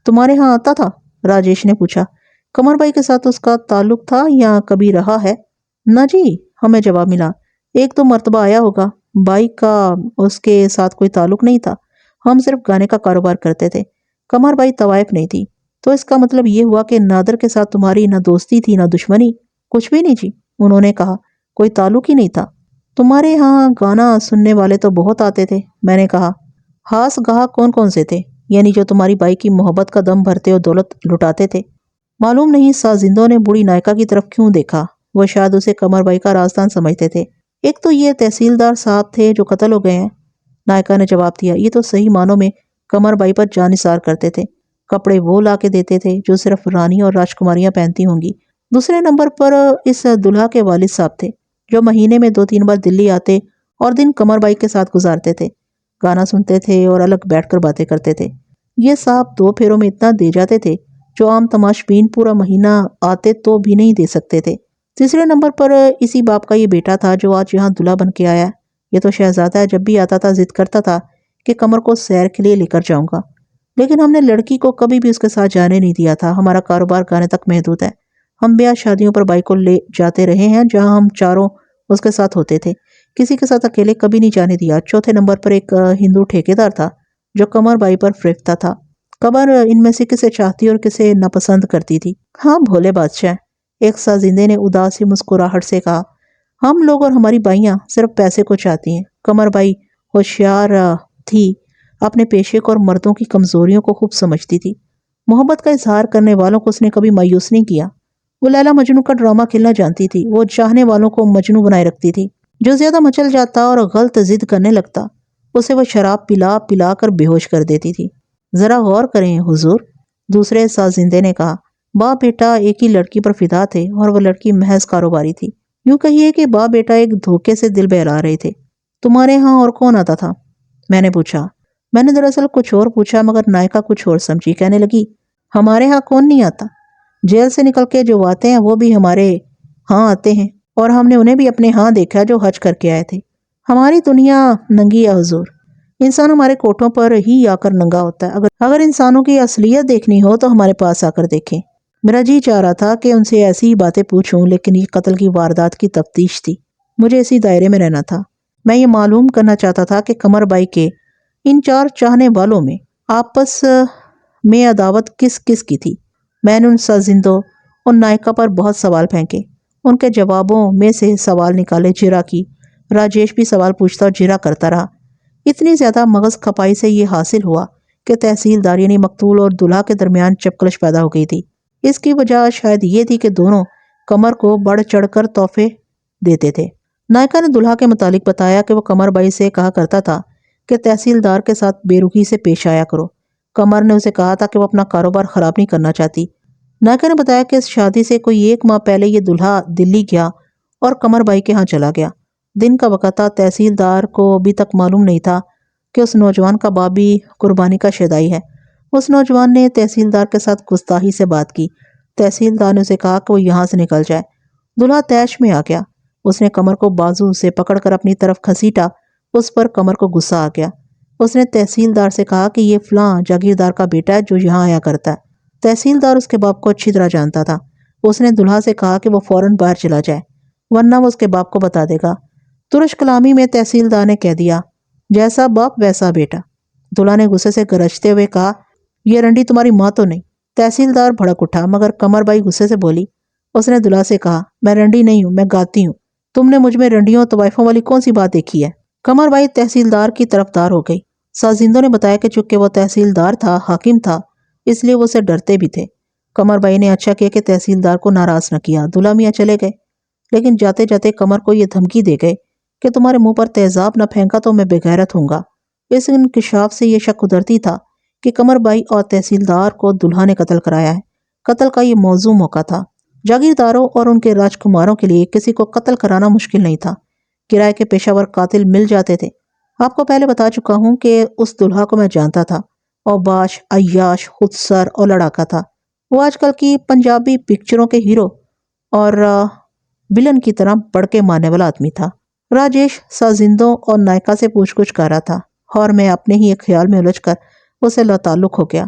تمہارے ہاں آتا تھا؟ راجیش نے پوچھا۔ قمر بائی کے ساتھ اس کا تعلق تھا یا کبھی رہا ہے؟ نہ جی، ہمیں جواب ملا۔ ایک دو مرتبہ آیا ہوگا۔ بائی کا اس کے ساتھ کوئی تعلق نہیں تھا، ہم صرف گانے کا کاروبار کرتے تھے۔ قمر بائی طوائف نہیں تھی، تو اس کا مطلب یہ ہوا کہ نادر کے ساتھ تمہاری نہ دوستی تھی نہ دشمنی؟ کچھ بھی نہیں جی، انہوں نے کہا، کوئی تعلق ہی نہیں تھا۔ تمہارے ہاں گانا سننے والے تو بہت آتے تھے، میں نے کہا۔ خاص گاہک کون کون سے تھے؟ یعنی جو تمہاری بائی کی محبت کا دم بھرتے اور دولت لٹاتے تھے؟ معلوم نہیں، سازندوں نے بوڑھی نائکا کی طرف کیوں دیکھا؟ وہ شاید اسے قمر بائی کا رازدان سمجھتے تھے۔ ایک تو یہ تحصیلدار صاحب تھے جو قتل ہو گئے ہیں، نائکا نے جواب دیا۔ یہ تو صحیح معنوں میں قمر بائی پر جان نثار کرتے تھے، کپڑے وہ لا کے دیتے تھے جو صرف رانی اور راجکماریاں پہنتی ہوں گی۔ دوسرے نمبر پر اس دلہا کے والد صاحب تھے، جو مہینے میں 2-3 بار دلی آتے اور دن قمر بائی کے ساتھ گزارتے تھے، گانا سنتے تھے اور الگ بیٹھ کر باتیں کرتے تھے۔ یہ صاحب 2 پھیروں میں اتنا دے جاتے تھے جو عام تماشبین پورا مہینہ آتے تو بھی نہیں دے سکتے تھے۔ تیسرے نمبر پر اسی باپ کا یہ بیٹا تھا جو آج یہاں دلہا بن کے آیا۔ یہ تو شہزادہ ہے، جب بھی آتا تھا ضد کرتا تھا کہ قمر کو سیر کے لیے لے کر جاؤں گا، لیکن ہم نے لڑکی کو کبھی بھی اس کے ساتھ جانے نہیں دیا تھا۔ ہمارا کاروبار گانے تک محدود ہے۔ ہم بیاہ شادیوں پر بائی کو لے جاتے رہے ہیں جہاں ہم چاروں اس کے ساتھ ہوتے تھے، کسی کے ساتھ اکیلے کبھی نہیں جانے دیا۔ چوتھے نمبر پر ایک ہندو ٹھیکیدار تھا جو قمر بائی پر فریفتہ تھا۔ قمر ان میں سے کسے چاہتی اور کسے ناپسند کرتی تھی؟ ہاں، بھولے بادشاہ، ایک سازندے نے اداسی مسکراہٹ سے کہا۔ ہم لوگ اور ہماری بائیاں صرف پیسے کو چاہتی ہیں۔ قمر بائی ہوشیار تھی، اپنے پیشے کو اور مردوں کی کمزوریوں کو خوب سمجھتی تھی۔ محبت کا اظہار کرنے والوں کو اس نے کبھی مایوس نہیں کیا۔ وہ لیلا مجنو کا ڈرامہ کھیلنا جانتی تھی۔ وہ چاہنے والوں کو مجنو بنائے رکھتی تھی۔ جو زیادہ مچل جاتا اور غلط ضد کرنے لگتا، اسے وہ شراب پلا پلا کر بے ہوش کر دیتی تھی۔ ذرا غور کریں حضور، دوسرے سازندے نے کہا۔ باپ بیٹا ایک ہی لڑکی پر فدا تھے اور وہ لڑکی محض کاروباری تھی۔ یوں کہیے کہ باپ بیٹا ایک دھوکے سے دل بہلا رہے تھے۔ تمہارے ہاں اور کون آتا تھا؟ میں نے پوچھا۔ میں نے دراصل کچھ اور پوچھا مگر نائکا کچھ اور سمجھی، کہنے لگی، ہمارے ہاں کون نہیں آتا؟ جیل سے نکل کے جو آتے ہیں وہ بھی ہمارے ہاں آتے ہیں، اور ہم نے انہیں بھی اپنے ہاں دیکھا جو حج کر کے آئے تھے۔ ہماری دنیا ننگی ہے حضور، انسان ہمارے کوٹھوں پر ہی آ کر ننگا ہوتا ہے۔ اگر انسانوں کی اصلیت دیکھنی ہو تو ہمارے پاس آ کر دیکھیں۔ میرا جی چاہ رہا تھا کہ ان سے ایسی ہی باتیں پوچھوں، لیکن یہ قتل کی واردات کی تفتیش تھی، مجھے اسی دائرے میں رہنا تھا۔ میں یہ معلوم کرنا چاہتا تھا کہ قمر بائی کے ان 4 چاہنے والوں میں آپس میں عداوت کس کس کی تھی؟ میں نے ان سازندوں اور نائکا پر بہت سوال پھینکے۔ ان کے جوابوں میں سے سوال نکالے جرا کی۔ راجیش بھی سوال پوچھتا اور جرا کرتا رہا۔ اتنی زیادہ مغز کھپائی سے یہ حاصل ہوا کہ تحصیلدار یعنی مقتول اور دلہا کے درمیان چپکلش پیدا ہو گئی تھی۔ اس کی وجہ شاید یہ تھی کہ دونوں قمر کو بڑھ چڑھ کر تحفے دیتے تھے۔ نائکا نے دلہا کے متعلق بتایا کہ وہ قمر بائی سے کہا کرتا تھا کہ تحصیلدار کے ساتھ بے رخی سے پیش آیا کرو۔ قمر نے اسے کہا تھا کہ وہ اپنا کاروبار خراب نہیں کرنا چاہتی۔ نائکا نے بتایا کہ اس شادی سے کوئی 1 ماہ پہلے یہ دلہا دلی گیا اور قمر بائی کے ہاں چلا گیا۔ دن کا وقت تھا، تحصیلدار کو ابھی تک معلوم نہیں تھا کہ اس نوجوان کا باپ بھی قربانی کا شیدائی ہے۔ اس نوجوان نے تحصیلدار کے ساتھ گستاخی سے بات کی۔ تحصیلدار نے اسے کہا کہ وہ یہاں سے نکل جائے۔ دلہا طیش میں آ گیا۔ اس نے قمر کو بازو سے پکڑ کر اپنی طرف کھسیٹا۔ اس پر قمر کو غصہ آ گیا۔ اس نے تحصیلدار سے کہا کہ یہ فلاں جاگیردار کا بیٹا ہے جو یہاں آیا کرتا ہے۔ تحصیلدار اس کے باپ کو اچھی طرح جانتا تھا۔ اس نے دلہا سے کہا کہ وہ فوراً باہر چلا جائے ورنہ وہ اس کے باپ کو بتا دے گا۔ ترش کلامی میں تحصیلدار نے کہہ دیا، جیسا باپ ویسا بیٹا۔ دلہا نے غصے سے گرجتے ہوئے کہا، یہ رنڈی تمہاری ماں تو نہیں؟ تحصیلدار بھڑک اٹھا مگر قمر بائی غصے سے بولی۔ اس نے دلہا سے کہا، میں رنڈی نہیں ہوں، میں گاتی ہوں۔ تم نے مجھ میں رنڈیوں طوائفوں والی کون سی بات دیکھی ہے؟ قمر بائی تحصیلدار کی طرفدار ہو گئی۔ سازندوں نے بتایا کہ چونکہ وہ تحصیلدار تھا، حاکم تھا، اس لیے وہ اسے ڈرتے بھی تھے۔ قمر بائی نے اچھا کیا کہ تحصیلدار کو ناراض نہ کیا۔ دلہا میاں چلے گئے، لیکن جاتے جاتے قمر کو یہ دھمکی دے گئے کہ تمہارے منہ پر تیزاب نہ پھینکا تو میں بے غیرت ہوں گا۔ اس انکشاف سے یہ شک قدرتی تھا کہ قمر بائی اور تحصیلدار کو دلہا نے قتل کرایا ہے۔ قتل کا یہ موزوں موقع تھا۔ جاگیرداروں اور ان کے راجکماروں کے لیے کسی کو قتل کرانا مشکل نہیں تھا۔ کرائے کے پیشہ ور قاتل مل جاتے تھے۔ آپ کو پہلے بتا چکا ہوں کہ اس دلہا کو میں جانتا تھا۔ اوباش، عیاش، خود سر اور لڑاکا تھا۔ وہ آج کل کی پنجابی پکچروں کے ہیرو اور ویلن کی طرح بڑھ کے مارنے والا آدمی تھا۔ راجیش سازندوں اور نائکا سے پوچھ گچھ کر رہا تھا اور میں اپنے ہی ایک خیال میں الجھ کر اسے لاتعلق ہو گیا۔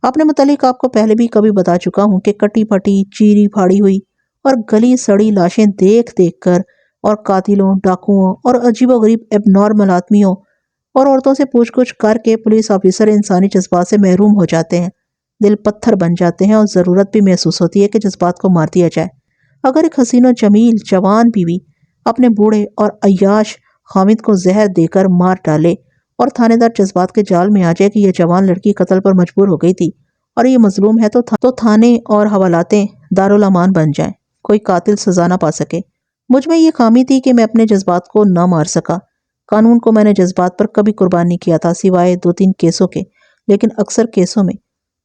اپنے متعلق آپ کو پہلے بھی کبھی بتا چکا ہوں کہ کٹی پھٹی، چیری پھاڑی ہوئی اور گلی سڑی لاشیں دیکھ دیکھ کر اور قاتلوں، ڈاکوؤں اور عجیب و غریب ایب نارمل آدمیوں اور عورتوں سے پوچھ گچھ کر کے پولیس آفیسر انسانی جذبات سے محروم ہو جاتے ہیں، دل پتھر بن جاتے ہیں اور ضرورت بھی محسوس ہوتی ہے کہ جذبات کو مار دیا جائے۔ اگر ایک حسین و جمیل جوان بیوی اپنے بوڑھے اور عیاش خامد کو زہر دے کر مار ڈالے اور تھانے دار جذبات کے جال میں آ جائے کہ یہ جوان لڑکی قتل پر مجبور ہو گئی تھی اور یہ مظلوم ہے تو تھانے اور حوالاتیں دارالامان بن جائیں، کوئی قاتل سزا نہ پا سکے۔ مجھ میں یہ خامی تھی کہ میں اپنے جذبات کو نہ مار سکا۔ قانون کو میں نے جذبات پر کبھی قربان نہیں کیا تھا سوائے 2-3 کیسوں کے، لیکن اکثر کیسوں میں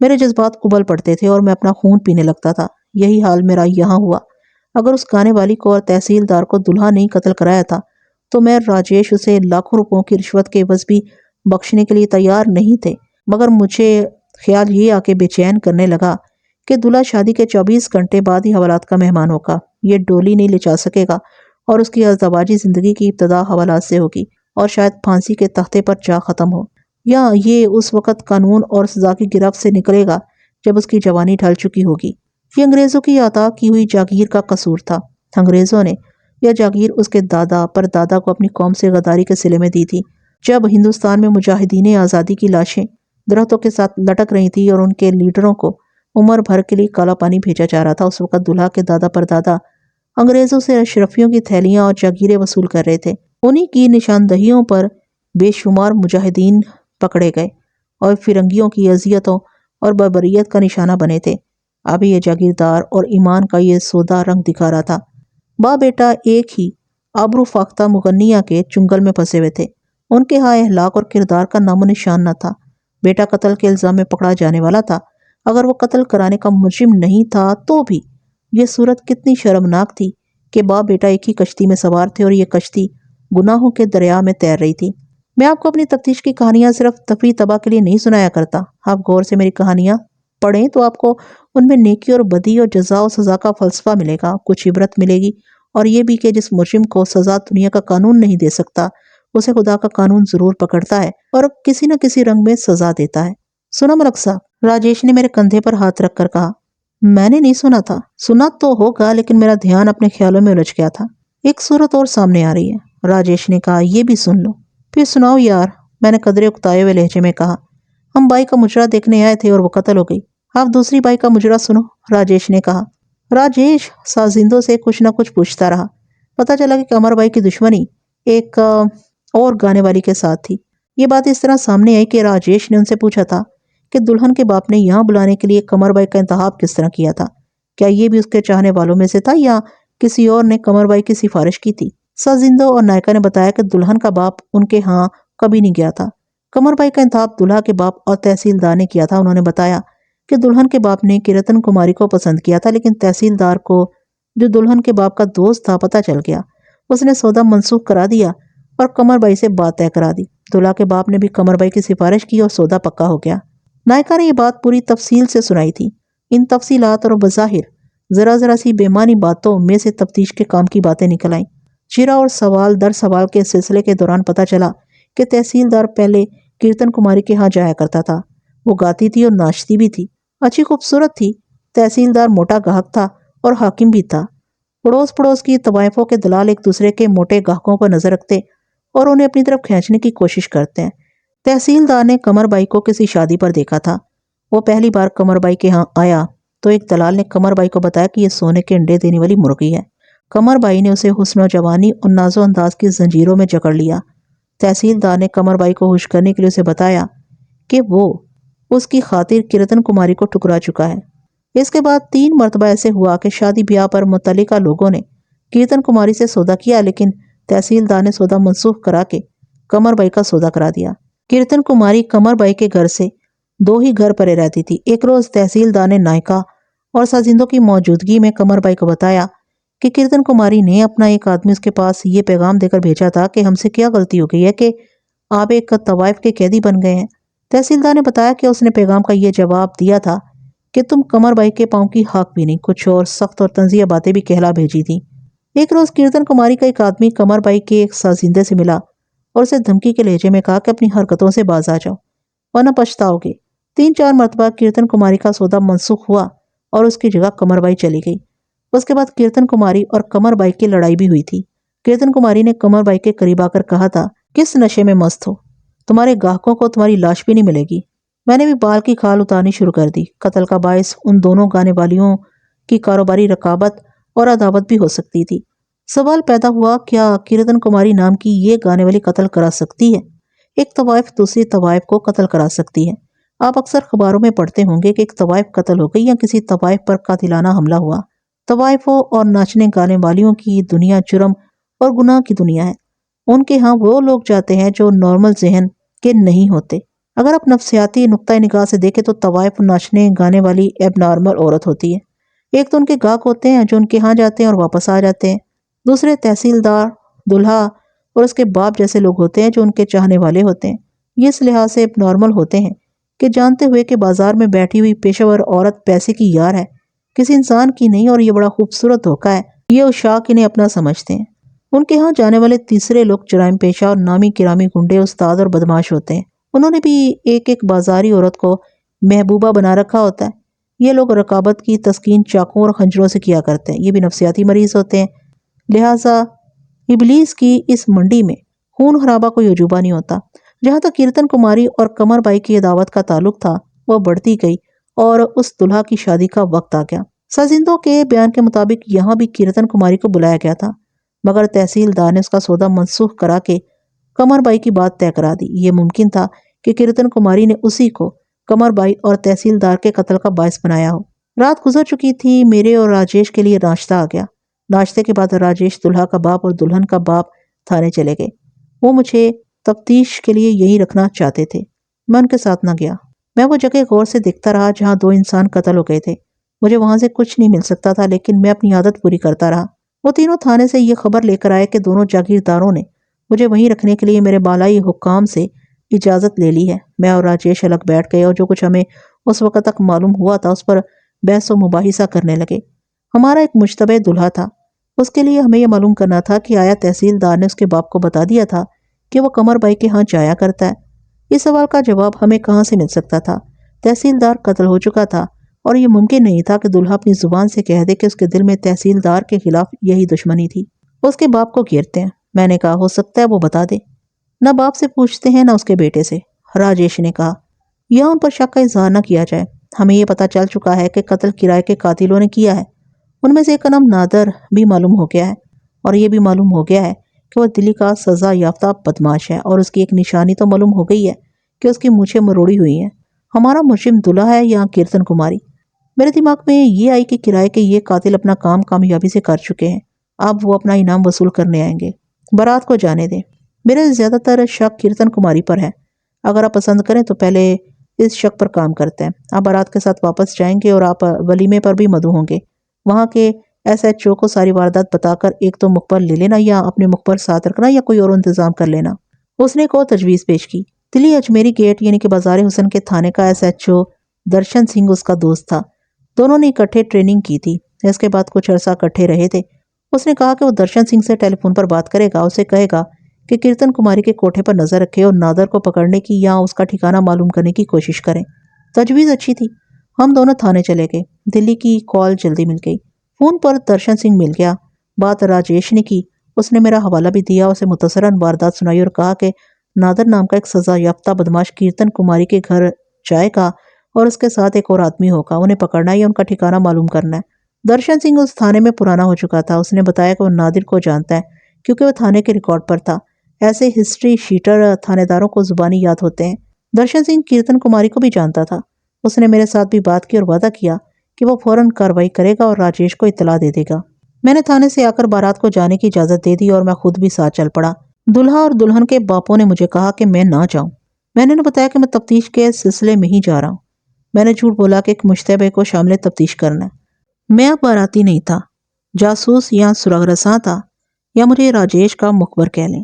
میرے جذبات ابل پڑتے تھے اور میں اپنا خون پینے لگتا تھا۔ یہی حال میرا یہاں ہوا۔ اگر اس گانے والی کو اور تحصیلدار کو دلہا نہیں قتل کرایا تھا تو میں راجیش اسے لاکھوں روپوں کی رشوت کے عوض بھی بخشنے کے لیے تیار نہیں تھے، مگر مجھے خیال یہ آ کے بے چین کرنے لگا کہ دلہا شادی کے 24 گھنٹے بعد ہی حوالات کا مہمان ہوگا، یہ ڈولی نہیں لے جا سکے گا اور اس کی ازدواجی زندگی کی ابتدا حوالات سے ہوگی اور شاید پھانسی کے تختے پر جا ختم ہو، یا یہ اس وقت قانون اور سزا کی گرفت سے نکلے گا جب اس کی جوانی ڈھل چکی ہوگی۔ یہ انگریزوں کی عطا کی ہوئی جاگیر کا قصور تھا۔ انگریزوں نے یہ جاگیر اس کے دادا پر دادا کو اپنی قوم سے غداری کے صلے میں دی تھی۔ جب ہندوستان میں مجاہدین آزادی کی لاشیں درختوں کے ساتھ لٹک رہی تھی اور ان کے لیڈروں کو عمر بھر کے لیے کالا پانی بھیجا جا رہا تھا، اس وقت دلہا کے دادا پر دادا انگریزوں سے اشرفیوں کی تھیلیاں اور جاگیریں وصول کر رہے تھے۔ انہی کی نشاندہیوں پر بے شمار مجاہدین پکڑے گئے اور فرنگیوں کی اذیتوں اور بربریت کا نشانہ بنے تھے۔ ابھی یہ جاگیردار اور ایمان کا یہ سودا رنگ دکھا رہا تھا۔ باپ بیٹا ایک ہی آبرو فاختہ مغنیہ کے چنگل میں پھنسے ہوئے تھے۔ ان کے ہاں اخلاق اور کردار کا نام و نشان نہ تھا۔ بیٹا قتل کے الزام میں پکڑا جانے والا تھا۔ اگر وہ قتل کرانے کا مجرم نہیں تھا تو بھی یہ صورت کتنی شرمناک تھی کہ باپ بیٹا ایک ہی کشتی میں سوار تھے اور یہ کشتی گناہوں کے دریا میں تیر رہی تھی۔ میں آپ کو اپنی تفتیش کی کہانیاں صرف تفریح تباہ کے لیے نہیں سنایا کرتا۔ آپ غور سے میری کہانیاں پڑھیں تو آپ کو ان میں نیکی اور بدی اور جزا و سزا کا فلسفہ ملے گا، کچھ عبرت ملے گی، اور یہ بھی کہ جس مجرم کو سزا دنیا کا قانون نہیں دے سکتا اسے خدا کا قانون ضرور پکڑتا ہے اور کسی نہ کسی رنگ میں سزا دیتا ہے۔ سنا ملک صاحب؟ راجیش نے میرے کندھے پر ہاتھ رکھ کر کہا۔ میں نے نہیں سنا تھا۔ سنا تو ہوگا لیکن میرا دھیان اپنے خیالوں میں الجھ گیا تھا۔ ایک صورت اور سامنے آ رہی ہے، راجیش نے کہا، یہ بھی سن لو۔ پھر سناؤ یار، میں نے قدرے اکتائے ہوئے لہجے میں کہا۔ ہم بائی کا مجرا دیکھنے آئے تھے اور وہ قتل ہو گئی۔ آپ دوسری بائی کا مجرا سنو، راجیش نے کہا۔ راجیش سازندوں سے کچھ نہ کچھ پوچھتا رہا۔ پتہ چلا کہ قمر بائی کی دشمنی ایک اور گانے والی کے ساتھ تھی۔ یہ بات اس طرح سامنے آئی کہ راجیش نے ان سے پوچھا تھا کہ دلہن کے باپ نے یہاں بلانے کے لیے قمر بائی کا انتخاب کس طرح کیا تھا؟ کیا یہ بھی اس کے چاہنے والوں میں سے تھا یا کسی اور نے قمر بائی کی سفارش کی تھی؟ سازندوں اور نائکا نے بتایا کہ دلہن کا باپ ان کے ہاں کبھی نہیں گیا تھا۔ قمر بائی کا انتخاب دلہا کے باپ اور تحصیلدار نے کیا تھا۔ انہوں نے بتایا کہ دلہن کے باپ نے کیرتن کماری کو پسند کیا تھا، لیکن تحصیلدار کو جو دلہن کے باپ کا دوست تھا پتہ چل گیا۔ اس نے سودا منسوخ کرا دیا اور قمر بائی سے بات طے کرا دی۔ دلہا کے باپ نے بھی قمر بائی کی سفارش کی اور سودا پکا ہو گیا۔ نائکا نے یہ بات پوری تفصیل سے سنائی تھی۔ ان تفصیلات اور بظاہر ذرا سی بےمانی باتوں میں سے تفتیش کے کام کی باتیں نکل آئیں۔ چیرا اور سوال در سوال کے سلسلے کے دوران پتہ چلا کہ تحصیلدار پہلے کیرتن کماری کے ہاں جایا کرتا تھا۔ وہ گاتی تھی اور ناچتی بھی تھی، اچھی خوبصورت تھی۔ تحصیلدار موٹا گاہک تھا اور حاکم بھی تھا۔ پڑوس کی طوائفوں کے دلال ایک دوسرے کے موٹے گاہکوں پر نظر رکھتے اور انہیں اپنی طرف کھینچنے کی کوشش کرتے ہیں۔ تحصیلدار نے قمر بائی کو کسی شادی پر دیکھا تھا۔ وہ پہلی بار قمر بائی کے ہاں آیا تو ایک دلال نے قمر بائی کو بتایا کہ یہ سونے کے انڈے دینے والی مرغی ہے۔ قمر بائی نے اسے حسن و جوانی اور ناز و انداز کی زنجیروں میں جکڑ لیا۔ تحصیلدار نے قمر بائی کو خوش کرنے کے لیے اسے بتایا کہ وہ اس کی خاطر کیرتن کماری کو ٹھکرا چکا ہے۔ اس کے بعد 3 مرتبہ ایسے ہوا کہ شادی بیاہ پر متعلقہ لوگوں نے کیرتن کماری سے سودا کیا، لیکن تحصیلدار نے سودا منسوخ کرا کے قمر بائی کا سودا کرا دیا۔ کیرتن کماری قمر بائی کے گھر سے 2 ہی گھر پرے رہتی تھی۔ ایک روز تحصیلدار نے نائکا اور سازندوں کی موجودگی میں قمر بائی کو بتایا کہ کیرتن کماری نے اپنا ایک آدمی اس کے پاس یہ پیغام دے کر بھیجا تھا کہ ہم سے کیا غلطی ہو گئی ہے کہ آپ ایک طوائف کے قیدی بن گئے ہیں۔ تحصیلدار نے بتایا کہ اس نے پیغام کا یہ جواب دیا تھا کہ تم قمر بائی کے پاؤں کی حق بھی نہیں، کچھ اور سخت اور تنزیہ باتیں بھی کہلا بھیجی تھی۔ ایک روز کیرتن کماری کا ایک آدمی قمر بائی کے ایک سازندے سے ملا اور اسے دھمکی کے لہجے میں کہا کہ اپنی حرکتوں سے باز آ جاؤ ورنہ پچھتاؤ گے۔ 3-4 مرتبہ کیرتن کماری کا سودا منسوخ ہوا اور اس کی جگہ قمر بائی چلی گئی۔ اس کے بعد کیرتن کماری اور قمر بائی کی لڑائی بھی ہوئی تھی۔ کیرتن کماری نے قمر بائی کے قریب آ کر کہا تھا، کس نشے میں مست ہو؟ تمہارے گاہکوں کو تمہاری لاش بھی نہیں ملے گی۔ میں نے بھی بال کی کھال اتارنی شروع کر دی۔ قتل کا باعث ان دونوں گانے والیوں کی کاروباری رقابت اور عداوت بھی ہو سکتی تھی۔ سوال پیدا ہوا، کیا کیرتن کماری نام کی یہ گانے والی قتل کرا سکتی ہے؟ ایک طوائف دوسری طوائف کو قتل کرا سکتی ہے۔ آپ اکثر خبروں میں پڑھتے ہوں گے کہ ایک طوائف قتل ہو گئی یا کسی طوائف پر قاتلانہ حملہ ہوا۔ طوائفوں اور ناچنے گانے والیوں کی دنیا جرم اور گناہ کی دنیا ہے۔ ان کے ہاں وہ لوگ جاتے ہیں جو نارمل ذہن کے نہیں ہوتے۔ اگر آپ نفسیاتی نقطہ نگاہ سے دیکھیں تو طوائف ناچنے گانے والی ایب نارمل عورت ہوتی ہے۔ ایک تو ان کے گاہک ہوتے ہیں جو ان کے ہاں جاتے ہیں اور واپس آ جاتے ہیں۔ دوسرے تحصیلدار، دلہا اور اس کے باپ جیسے لوگ ہوتے ہیں جو ان کے چاہنے والے ہوتے ہیں۔ یہ اس لحاظ سے ایب نارمل ہوتے ہیں کہ جانتے ہوئے کہ بازار میں بیٹھی ہوئی پیشہ ور عورت پیسے کی یار ہے، کسی انسان کی نہیں، اور یہ بڑا خوبصورت دھوکہ ہے، یہ عشاق انہیں اپنا سمجھتے ہیں۔ ان کے ہاں جانے والے تیسرے لوگ جرائم پیشہ اور نامی گرامی گنڈے، استاد اور بدماش ہوتے ہیں۔ انہوں نے بھی ایک ایک بازاری عورت کو محبوبہ بنا رکھا ہوتا ہے۔ یہ لوگ رقابت کی تسکین چاقوں اور خنجروں سے کیا کرتے ہیں۔ یہ بھی نفسیاتی مریض ہوتے ہیں۔ لہٰذا ابلیس کی اس منڈی میں خون خرابہ کوئی عجوبہ نہیں ہوتا۔ جہاں تک کیرتن کماری اور قمر بائی کی عداوت کا تعلق تھا، وہ بڑھتی گئی اور اس دلہا کی شادی کا وقت آ گیا۔ سازندوں کے بیان کے مطابق یہاں بھی کیرتن کماری کو بلایا گیا تھا، مگر تحصیلدار نے اس کا سودا منسوخ کرا کے قمر بائی کی بات طے کرا دی۔ یہ ممکن تھا کہ کیرتن کماری نے اسی کو قمر بائی اور تحصیلدار کے قتل کا باعث بنایا ہو۔ رات گزر چکی تھی۔ میرے اور راجیش کے لیے ناشتہ آ گیا۔ ناشتے کے بعد راجیش دلہا کا باپ اور دلہن کا باپ تھانے چلے گئے۔ وہ مجھے تفتیش کے لیے یہی رکھنا چاہتے تھے۔ میں ان کے ساتھ نہ گیا۔ میں وہ جگہ غور سے دیکھتا رہا جہاں 2 انسان قتل ہو گئے تھے۔ مجھے وہاں سے کچھ نہیں مل سکتا تھا، لیکن میں اپنی عادت پوری کرتا رہا۔ وہ تینوں تھانے سے یہ خبر لے کر آئے کہ دونوں جاگیرداروں نے مجھے وہیں رکھنے کے لیے میرے بالائی حکام سے اجازت لے لی ہے۔ میں اور راجیش الگ بیٹھ گئے اور جو کچھ ہمیں اس وقت تک معلوم ہوا تھا اس پر بحث و مباحثہ کرنے لگے۔ ہمارا ایک مشتبہ دلہا تھا۔ اس کے لیے ہمیں یہ معلوم کرنا تھا کہ آیا تحصیلدار نے اس کے باپ کو بتا دیا تھا کہ وہ قمر بائی کے ہاں جایا کرتا ہے۔ اس سوال کا جواب ہمیں کہاں سے مل سکتا تھا؟ تحصیلدار قتل ہو چکا تھا اور یہ ممکن نہیں تھا کہ دلہا اپنی زبان سے کہہ دے کہ اس کے دل میں تحصیلدار کے خلاف یہی دشمنی تھی۔ اس کے باپ کو گھیرتے ہیں۔ میں نے کہا، ہو سکتا ہے وہ بتا دے۔ نہ باپ سے پوچھتے ہیں نہ اس کے بیٹے سے۔ راجیش نے کہا، یہاں ان پر شک کا اظہار نہ کیا جائے۔ ہمیں یہ پتہ چل چکا ہے کہ قتل کرائے کے قاتلوں نے کیا ہے۔ ان میں سے ایک کا نام نادر بھی معلوم ہو گیا ہے، اور یہ بھی معلوم ہو گیا ہے کہ وہ دلی کا سزا یافتہ بدماش ہے، اور اس کی ایک نشانی تو معلوم ہو گئی ہے کہ اس کی مونچھیں مروڑی ہوئی ہیں۔ ہمارا مجرم دلہا ہے یا کیرتن کماری؟ میرے دماغ میں یہ آئی کہ کرائے کے یہ قاتل اپنا کام کامیابی سے کر چکے ہیں، اب وہ اپنا انعام وصول کرنے آئیں گے۔ بارات کو جانے دیں۔ میرے زیادہ تر شک کیرتن کماری پر ہے۔ اگر آپ پسند کریں تو پہلے اس شک پر کام کرتے ہیں۔ آپ بارات کے ساتھ واپس جائیں گے اور آپ ولیمے پر بھی مدعو ہوں گے۔ وہاں کے SHO کو ساری واردات بتا کر ایک تو مخبر لے لینا یا اپنے مخبر ساتھ رکھنا یا کوئی اور انتظام کر لینا۔ اس نے ایک اور تجویز پیش کی۔ دلی اجمیری گیٹ یعنی کہ بازار حسن کے تھانے کا SHO درشن سنگھ اس کا دوست تھا۔ دونوں نے اکٹھے ٹریننگ کی تھی۔ اس کے بعد کچھ عرصہ اکٹھے رہے تھے۔ اس نے کہا کہ وہ درشن سنگھ سے ٹیلی فون پر بات کرے گا، اسے کہے گا کہ کیرتن کماری کے کوٹھے پر نظر رکھے اور نادر کو پکڑنے کی یا اس کا ٹھکانہ معلوم کرنے کی کوشش کریں۔ تجویز اچھی تھی۔ ہم دونوں تھانے چلے گئے۔ دلی کی کال جلدی مل گئی۔ فون پر درشن سنگھ مل گیا۔ بات راجیش نے کی۔ اس نے میرا حوالہ بھی دیا، اسے مختصراً واردات سنائی اور کہا کہ نادر نام کا ایک سزا یافتہ بدماش کیرتن کماری کے گھر جائے گا اور اس کے ساتھ ایک اور آدمی ہوگا، انہیں پکڑنا ہے یا ان کا ٹھکانہ معلوم کرنا ہے۔ درشن سنگھ اس تھانے میں پرانا ہو چکا تھا۔ اس نے بتایا کہ وہ نادر کو جانتا ہے کیونکہ وہ تھانے کے ریکارڈ پر تھا۔ ایسے ہسٹری شیٹر تھانے داروں کو زبانی یاد ہوتے ہیں۔ درشن سنگھ کیرتن کماری کو بھی جانتا تھا۔ اس نے میرے ساتھ بھی بات کی اور وعدہ کیا کہ وہ فوراً کارروائی کرے گا اور راجیش کو اطلاع دے دے گا۔ میں نے تھانے سے آ کر بارات کو جانے کی اجازت دے دی اور میں خود بھی ساتھ چل پڑا۔ دلہا اور دلہن کے باپوں نے مجھے کہا کہ میں نہ جاؤں۔ میں نے بتایا کہ میں تفتیش کے سلسلے میں ہی جا رہا ہوں۔ میں نے جھوٹ بولا کہ ایک مشتبہ کو شامل تفتیش کرنا ہے۔ میں اب باراتی نہیں تھا، جاسوس یا سراغ رساں تھا، یا مجھے راجیش کا مخبر کہہ لیں۔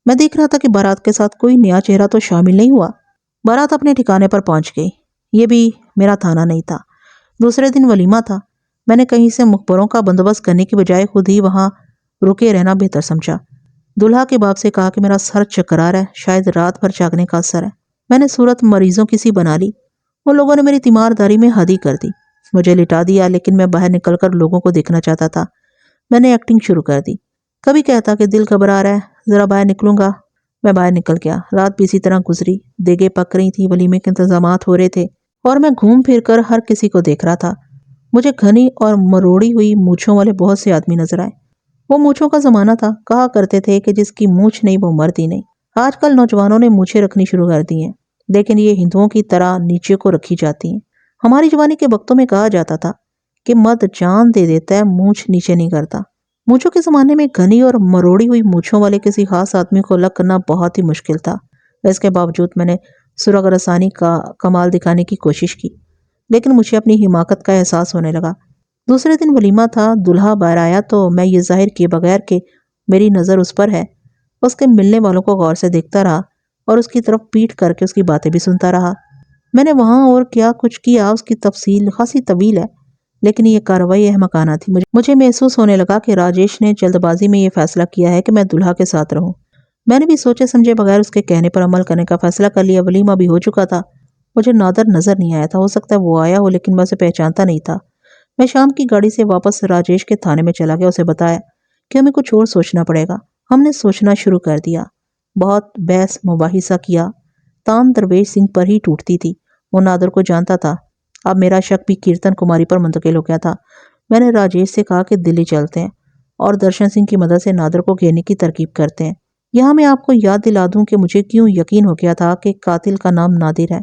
میں دیکھ رہا تھا کہ بارات کے ساتھ کوئی نیا چہرہ تو شامل نہیں ہوا۔ بارات اپنے ٹھکانے پر پہنچ گئی۔ یہ بھی میرا تھانہ نہیں تھا۔ دوسرے دن ولیمہ تھا۔ میں نے کہیں سے مخبروں کا بندوبست کرنے کی بجائے خود ہی وہاں رکے رہنا بہتر سمجھا۔ دلہا کے باپ سے کہا کہ میرا سر چکرا رہا ہے، شاید رات بھر جاگنے کا اثر ہے۔ میں نے صورت مریضوں کی سی بنا لی۔ ان لوگوں نے میری تیمارداری میں حد ہی کر دی۔ مجھے لٹا دیا، لیکن میں باہر نکل کر لوگوں کو دیکھنا چاہتا تھا۔ میں نے ایکٹنگ شروع کر دی۔ کبھی کہتا کہ دل گھبرا رہا ہے، ذرا باہر نکلوں گا۔ میں باہر نکل گیا۔ رات بھی اسی طرح گزری۔ دیگیں پک رہی تھیں، ولیمے کے انتظامات ہو رہے تھے اور میں گھوم پھر کر ہر کسی کو دیکھ رہا تھا۔ مجھے گھنی اور مروڑی ہوئی مونچھوں والے بہت سے آدمی نظر آئے۔ وہ مونچھوں کا زمانہ تھا۔ کہا کرتے تھے کہ جس کی مونچھ نہیں وہ مرد ہی نہیں۔ آج کل نوجوانوں نے مونچھیں رکھنی شروع کر دی ہیں، لیکن یہ ہندوؤں کی طرح نیچے کو رکھی جاتی ہیں۔ ہماری جوانی کے وقتوں میں کہا جاتا تھا کہ مرد جان دے دیتا ہے، مونچھ نیچے نہیں کرتا۔ مونچھوں کے زمانے میں گھنی اور مروڑی ہوئی مونچھوں والے کسی خاص آدمی کو الگ کرنا بہت ہی مشکل تھا۔ اس کے باوجود میں نے سراغ رسانی کا کمال دکھانے کی کوشش کی، لیکن مجھے اپنی حماقت کا احساس ہونے لگا۔ دوسرے دن ولیمہ تھا۔ دلہا باہر آیا تو میں یہ ظاہر کیے بغیر کہ میری نظر اس پر ہے، اس کے ملنے والوں کو غور سے دیکھتا رہا اور اس کی طرف پیٹھ کر کے اس کی باتیں بھی سنتا رہا۔ میں نے وہاں اور کیا کچھ کیا اس کی تفصیل خاصی طویل ہے، لیکن یہ کارروائی احمقانہ تھی۔ مجھے محسوس ہونے لگا کہ راجیش نے جلد بازی میں یہ فیصلہ کیا ہے کہ میں دلہا کے ساتھ رہوں۔ میں نے بھی سوچے سمجھے بغیر اس کے کہنے پر عمل کرنے کا فیصلہ کر لیا۔ ولیمہ بھی ہو چکا تھا۔ مجھے نادر نظر نہیں آیا تھا۔ ہو سکتا ہے وہ آیا ہو، لیکن میں اسے پہچانتا نہیں تھا۔ میں شام کی گاڑی سے واپس راجیش کے تھانے میں چلا گیا۔ اسے بتایا کہ ہمیں کچھ اور سوچنا پڑے گا۔ ہم نے سوچنا شروع کر دیا، بہت بحث مباحثہ کیا۔ تان درویش سنگھ پر ہی ٹوٹتی تھی۔ وہ نادر کو جانتا تھا۔ اب میرا شک بھی کیرتن کماری پر منتقل ہو گیا تھا۔ میں نے راجیش سے کہا کہ دلی چلتے ہیں اور درشن سنگھ کی مدد سے نادر کو گھیرنے کی ترکیب کرتے ہیں۔ یہاں میں آپ کو یاد دلا دوں کہ مجھے کیوں یقین ہو گیا تھا کہ قاتل کا نام نادر ہے۔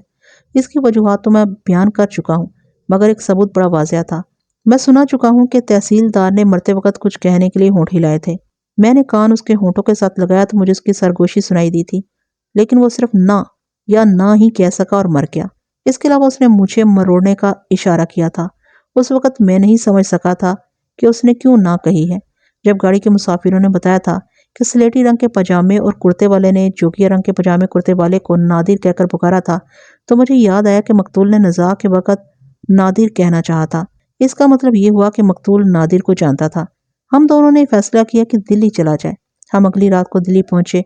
اس کی وجوہات تو میں بیان کر چکا ہوں، مگر ایک ثبوت بڑا واضح تھا۔ میں سنا چکا ہوں کہ تحصیلدار نے مرتے وقت کچھ کہنے کے لیے ہونٹ ہلائے تھے۔ میں نے کان اس کے ہونٹوں کے ساتھ لگایا تو مجھے اس کی سرگوشی سنائی دی تھی، لیکن وہ صرف نہ یا نہ ہی کہہ سکا اور مر گیا۔ اس کے علاوہ اس نے مجھے مروڑنے کا اشارہ کیا تھا۔ اس وقت میں نہیں سمجھ سکا تھا کہ اس نے کیوں نہ کہی ہے۔ جب گاڑی کے مسافروں نے بتایا تھا کہ سلیٹی رنگ کے پاجامے اور کرتے والے نے جوگیا رنگ کے پاجامے کرتے والے کو نادر کہہ کر پکارا تھا، تو مجھے یاد آیا کہ مقتول نے نزاع کے وقت نادر کہنا چاہا تھا۔ اس کا مطلب یہ ہوا کہ مقتول نادر کو جانتا تھا۔ ہم دونوں نے فیصلہ کیا کہ دلی چلا جائے۔ ہم اگلی رات کو دلی پہنچے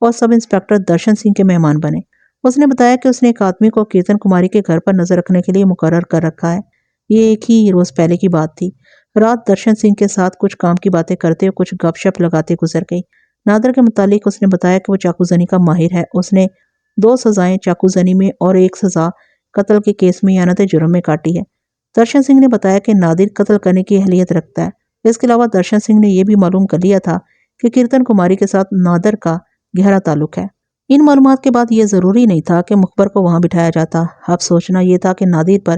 اور سب انسپکٹر درشن سنگھ کے مہمان بنے۔ اس نے بتایا کہ اس نے ایک آدمی کو کیرتن کماری کے گھر پر نظر رکھنے کے لیے مقرر کر رکھا ہے۔ یہ ایک ہی روز پہلے کی بات تھی۔ رات درشن سنگھ کے ساتھ کچھ کام کی باتیں کرتے اور کچھ گپ شپ لگاتے گزر گئی۔ نادر کے متعلق اس نے بتایا کہ وہ چاقو زنی کا ماہر ہے۔ اس نے 2 سزائیں چاقو زنی میں اور 1 سزا قتل کے کیس میں اعانت جرم میں کاٹی ہے۔ درشن سنگھ نے بتایا کہ نادر قتل کرنے کی اہلیت رکھتا ہے۔ اس کے علاوہ درشن سنگھ نے یہ بھی معلوم کر لیا تھا کہ کیرتن کماری کے ساتھ نادر کا گہرا تعلق ہے۔ ان معلومات کے بعد یہ ضروری نہیں تھا کہ مخبر کو وہاں بٹھایا جاتا۔ اب سوچنا یہ تھا کہ نادر پر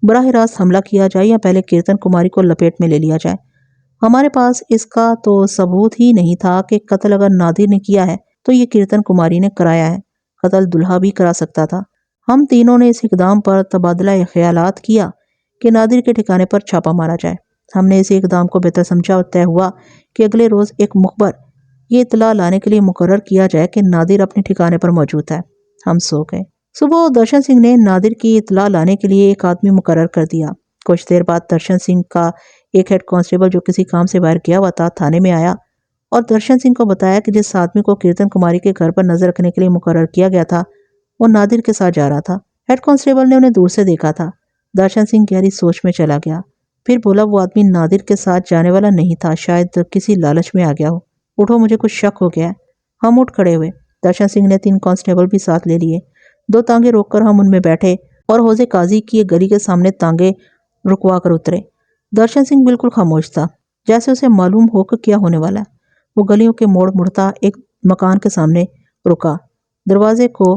براہ راست حملہ کیا جائے یا پہلے کیرتن کماری کو لپیٹ میں لے لیا جائے۔ ہمارے پاس اس کا تو ثبوت ہی نہیں تھا کہ قتل اگر نادر نے کیا ہے تو یہ کیرتن کماری نے کرایا ہے۔ قتل دلہا بھی کرا سکتا تھا۔ ہم تینوں نے اس اقدام پر تبادلہ خیالات کیا کہ نادر کے ٹھکانے پر چھاپا مارا جائے۔ ہم نے اس اقدام کو بہتر سمجھا اور طے ہوا کہ اگلے روز ایک مخبر یہ اطلاع لانے کے لیے مقرر کیا جائے کہ نادر اپنے ٹھکانے پر موجود ہے۔ ہم سو گئے۔ صبح درشن سنگھ نے نادر کی اطلاع لانے کے لیے ایک آدمی مقرر کر دیا۔ کچھ دیر بعد درشن سنگھ کا ایک ہیڈ کانسٹیبل جو کسی کام سے باہر گیا ہوا تھا تھانے میں آیا اور درشن سنگھ کو بتایا کہ جس آدمی کو کیرتن کماری کے گھر پر نظر رکھنے کے لیے مقرر کیا گیا تھا وہ نادر کے ساتھ جا رہا تھا۔ ہیڈ کانسٹیبل نے انہیں دور سے دیکھا تھا۔ درشن سنگھ گہری سوچ میں چلا گیا۔ پھر بولا وہ آدمی نادر کے ساتھ جانے والا نہیں تھا، شاید کسی لالچ میں آ گیا ہو۔ اٹھو، مجھے کچھ شک ہو گیا ہے۔ ہم اٹھ کھڑے ہوئے۔ درشن سنگھ نے 3 کانسٹیبل بھی ساتھ لے لیے۔ 2 تانگے روک کر ہم ان میں بیٹھے اور حوض قاضی کی ایک گلی کے سامنے تانگے رکوا کر اترے۔ درشن سنگھ بالکل خاموش تھا، جیسے اسے معلوم ہو کہ کیا ہونے والا ہے۔ وہ گلیوں کے موڑ مڑتا ایک مکان کے سامنے رکا، دروازے کو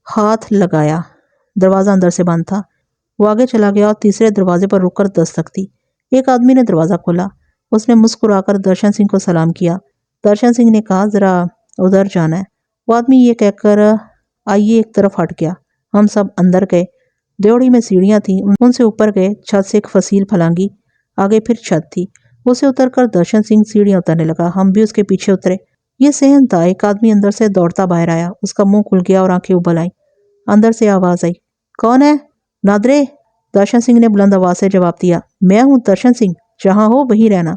ہاتھ لگایا۔ دروازہ اندر سے بند تھا۔ وہ آگے چلا گیا اور تیسرے دروازے پر رک کر دستک دی۔ ایک آدمی نے دروازہ کھولا۔ اس نے مسکرا کر درشن سنگھ کو سلام کیا۔ درشن سنگھ نے کہا ذرا ادھر جانا ہے۔ وہ آدمی یہ کہہ کر آئیے ایک طرف ہٹ گیا۔ ہم سب اندر گئے۔ دیوڑی میں سیڑھیاں تھیں، ان سے اوپر گئے۔ چھت سے ایک فصیل پھلانگی، آگے پھر چھت تھی۔ اسے اتر کر درشن سنگھ سیڑھیاں اترنے لگا۔ ہم بھی اس کے پیچھے اترے۔ یہ صحن تھا۔ ایک آدمی اندر سے دوڑتا باہر آیا۔ اس کا منہ کھل گیا اور آنکھیں ابل آئیں۔ اندر سے آواز آئی، کون ہے؟ نادرے۔ درشن سنگھ نے بلند آواز سے جواب دیا، میں ہوں درشن سنگھ، جہاں ہو وہیں رہنا۔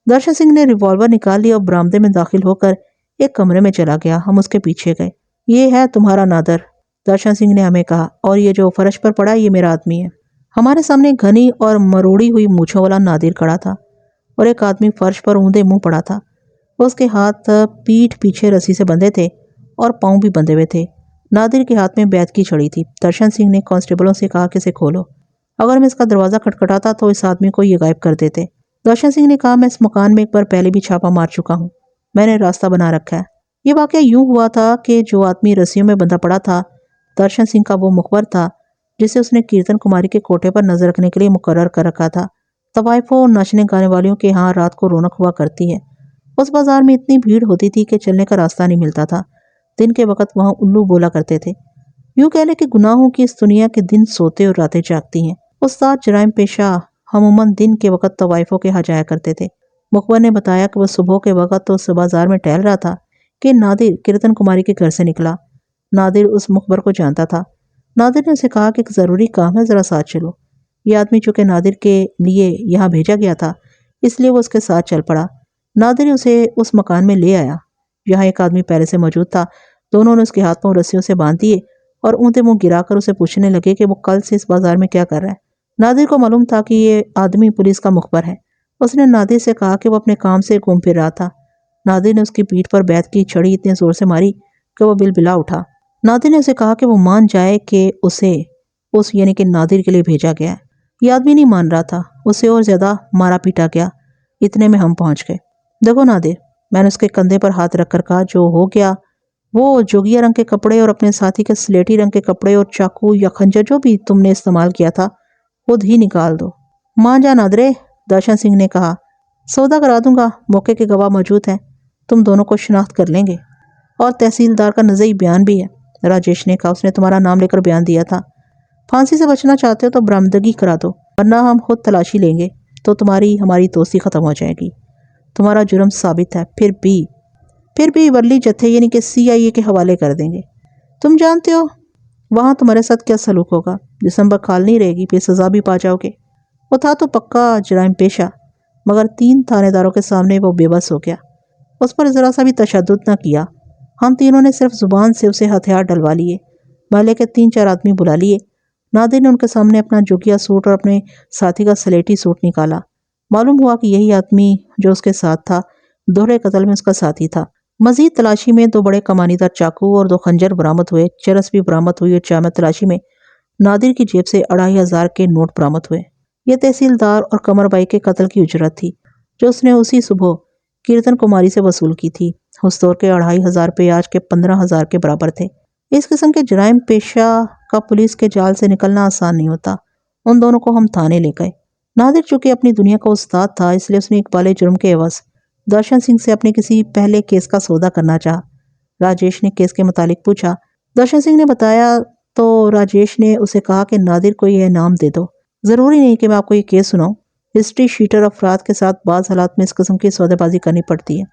درشن سنگھ نے ریوالور نکال لیا اور برآمدے میں داخل ہو کر ایک کمرے میں چلا گیا۔ ہم اس کے پیچھے گئے۔ یہ ہے تمہارا نادر، درشن سنگھ نے ہمیں کہا، اور یہ جو فرش پر پڑا یہ میرا آدمی ہے۔ ہمارے سامنے گھنی اور مروڑی ہوئی مونچھوں والا نادر کھڑا تھا اور ایک آدمی فرش پر اوندے منہ پڑا تھا۔ اس کے ہاتھ پیٹھ پیچھے رسی سے بندھے تھے اور پاؤں بھی بندھے ہوئے تھے۔ نادر کے ہاتھ میں بیت کی چھڑی تھی۔ درشن سنگھ نے کانسٹیبلوں سے کہا کہ اسے کھولو۔ اگر میں اس کا دروازہ کھٹکھٹاتا تو اس آدمی کو یہ غائب کر دیتے۔ درشن سنگھ نے کہا، میں اس مکان میں ایک بار پہلے بھی چھاپا مار چکا ہوں، میں نے راستہ بنا رکھا ہے۔ یہ واقعہ یوں ہوا تھا کہ جو آدمی رسیوں میں بندھا پڑا تھا درشن سنگھ کا وہ مخبر تھا جسے اس نے کیرتن کماری کے کوٹے پر نظر رکھنے کے لیے مقرر کر رکھا تھا۔ طوائفوں اور ناچنے گانے والیوں کے ہاں رات کو رونق ہوا کرتی ہے۔ اس بازار میں اتنی بھیڑ ہوتی تھی کہ چلنے کا راستہ نہیں ملتا تھا۔ دن کے وقت وہاں الو بولا کرتے تھے۔ یوں کہہ لیں کہ گناہوں کی اس دنیا کے دن سوتے اور راتیں جاگتی ہیں۔ استاد جرائم پیشہ عموماً دن کے وقت طوائفوں کے ہاں جایا کرتے تھے۔ مخبر نے بتایا کہ وہ صبح کے وقت تو اس بازار میں ٹہل رہا تھا کہ نادر کیرتن کماری کے گھر سے نکلا۔ نادر اس مخبر کو جانتا تھا۔ نادر نے اسے کہا کہ ایک ضروری کام ہے، ذرا ساتھ چلو۔ یہ آدمی چونکہ نادر کے لیے یہاں بھیجا گیا تھا اس لیے وہ اس کے ساتھ چل پڑا۔ نادر اسے اس مکان میں لے آیا۔ یہاں ایک آدمی پہلے سے موجود تھا۔ دونوں نے اس کے ہاتھ پاؤں رسیوں سے باندھ دیے اور اونتے منہ گرا کر اسے پوچھنے لگے کہ وہ کل سے اس بازار میں کیا کر رہا ہے۔ نادر کو معلوم تھا کہ یہ آدمی پولیس کا مخبر ہے۔ اس نے نادر سے کہا کہ وہ اپنے کام سے گھوم پھر رہا تھا۔ نادر نے اس کی پیٹھ پر بیت کی چھڑی اتنے زور سے ماری کہ وہ بلبلا اٹھا۔ نادر نے اسے کہا کہ وہ مان جائے کہ اسے یعنی کہ نادر کے لیے بھیجا گیا ہے۔ یہ آدمی نہیں مان رہا تھا۔ اسے اور زیادہ مارا پیٹا گیا۔ اتنے میں ہم پہنچ گئے۔ دیکھو نادر، میں نے اس کے کندھے پر ہاتھ رکھ کر کہا، جو ہو گیا وہ جوگیا رنگ کے کپڑے اور اپنے ساتھی کے سلیٹی رنگ کے کپڑے اور چاقو یا خنجر جو بھی تم نے استعمال کیا تھا خود ہی نکال دو۔ مان جا نادرے، درشن سنگھ نے کہا، سودا کرا دوں گا، موقع کے گواہ موجود ہیں، تم دونوں کو شناخت کر لیں گے، اور تحصیلدار کا نظری بیان بھی ہے۔ راجیش نے کہا، اس نے تمہارا نام لے کر بیان دیا تھا۔ پھانسی سے بچنا چاہتے ہو تو برآمدگی کرا دو، ورنہ ہم خود تلاشی لیں گے تو تمہاری ہماری دوستی ختم ہو جائے گی۔ تمہارا جرم ثابت ہے، پھر بھی ورلی جتھے یعنی کہ CIA کے حوالے کر دیں گے۔ تم جانتے ہو وہاں تمہارے ساتھ کیا سلوک ہوگا، جسم پر کھال نہیں رہے گی، پھر سزا بھی پا جاؤ گے۔ وہ تھا تو پکا جرائم پیشہ، مگر 3 تھانے داروں کے سامنے وہ بے بس ہو گیا۔ اس پر ذرا سا بھی تشدد نہ کیا۔ ہم تینوں نے صرف زبان سے اسے ہتھیار ڈلوا لیے۔ محلے کے 3-4 آدمی بلا لیے۔ نادر نے ان کے سامنے اپنا جوگیا سوٹ اور اپنے ساتھی کا سلیٹی سوٹ نکالا۔ معلوم ہوا کہ یہی آدمی جو اس کے ساتھ تھا دوہرے قتل میں اس کا ساتھی تھا۔ مزید تلاشی میں 2 بڑے کمانی دار چاقو اور 2 خنجر برآمد ہوئے۔ چرس بھی برآمد ہوئی اور جامع تلاشی میں نادر کی جیب سے 2500 کے نوٹ برآمد ہوئے۔ یہ تحصیلدار اور قمر بائی کے قتل کی اجرت تھی جو اس نے اسی صبح کیرتن کماری سے وصول کی تھی۔ اس دور کے 2500 روپے آج کے 15000 کے برابر تھے۔ اس قسم کے جرائم پیشہ کا پولیس کے جال سے نکلنا آسان نہیں ہوتا۔ ان دونوں کو ہم تھانے لے گئے۔ نادر چونکہ اپنی دنیا کا استاد تھا اس لیے اس نے اقبال جرم کے عوض درشن سنگھ سے اپنے کسی پہلے کیس کا سودا کرنا چاہا۔ راجیش نے کیس کے متعلق پوچھا۔ درشن سنگھ نے بتایا تو راجیش نے اسے کہا کہ نادر کو یہ انعام دے دو۔ ضروری نہیں کہ میں آپ کو یہ کیس سناؤں۔ ہسٹری شیٹر افراد کے ساتھ بعض حالات میں اس قسم کی سودے بازی کرنی پڑتی ہے۔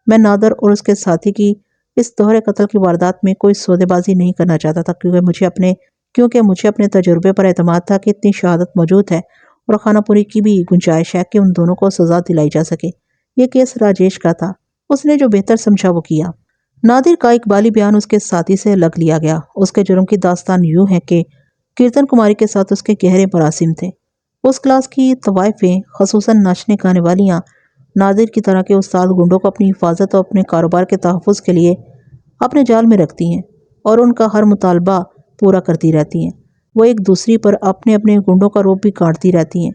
میں نادر اور اس کے ساتھی کی اس دوہرے قتل کی واردات میں کوئی سودے بازی نہیں کرنا چاہتا تھا کیونکہ مجھے اپنے تجربے پر اعتماد تھا کہ اتنی شہادت موجود ہے اور خانہ پوری کی بھی گنجائش ہے کہ ان دونوں کو سزا دلائی جا سکے۔ یہ کیس راجیش کا تھا۔ اس نے جو بہتر سمجھا وہ کیا۔ نادر کا اقبالی بیان اس کے ساتھی سے لگ لیا گیا۔ اس کے جرم کی داستان یوں ہے کہ کیرتن کماری کے ساتھ اس کے گہرے مراسم تھے۔ اس کلاس کی طوائفیں خصوصاً ناچنے گانے والیاں نادر کی طرح کے استاد گنڈوں کو اپنی حفاظت اور اپنے کاروبار کے تحفظ کے لیے اپنے جال میں رکھتی ہیں اور ان کا ہر مطالبہ پورا کرتی رہتی ہیں۔ وہ ایک دوسری پر اپنے گنڈوں کا روپ بھی کاٹتی رہتی ہیں۔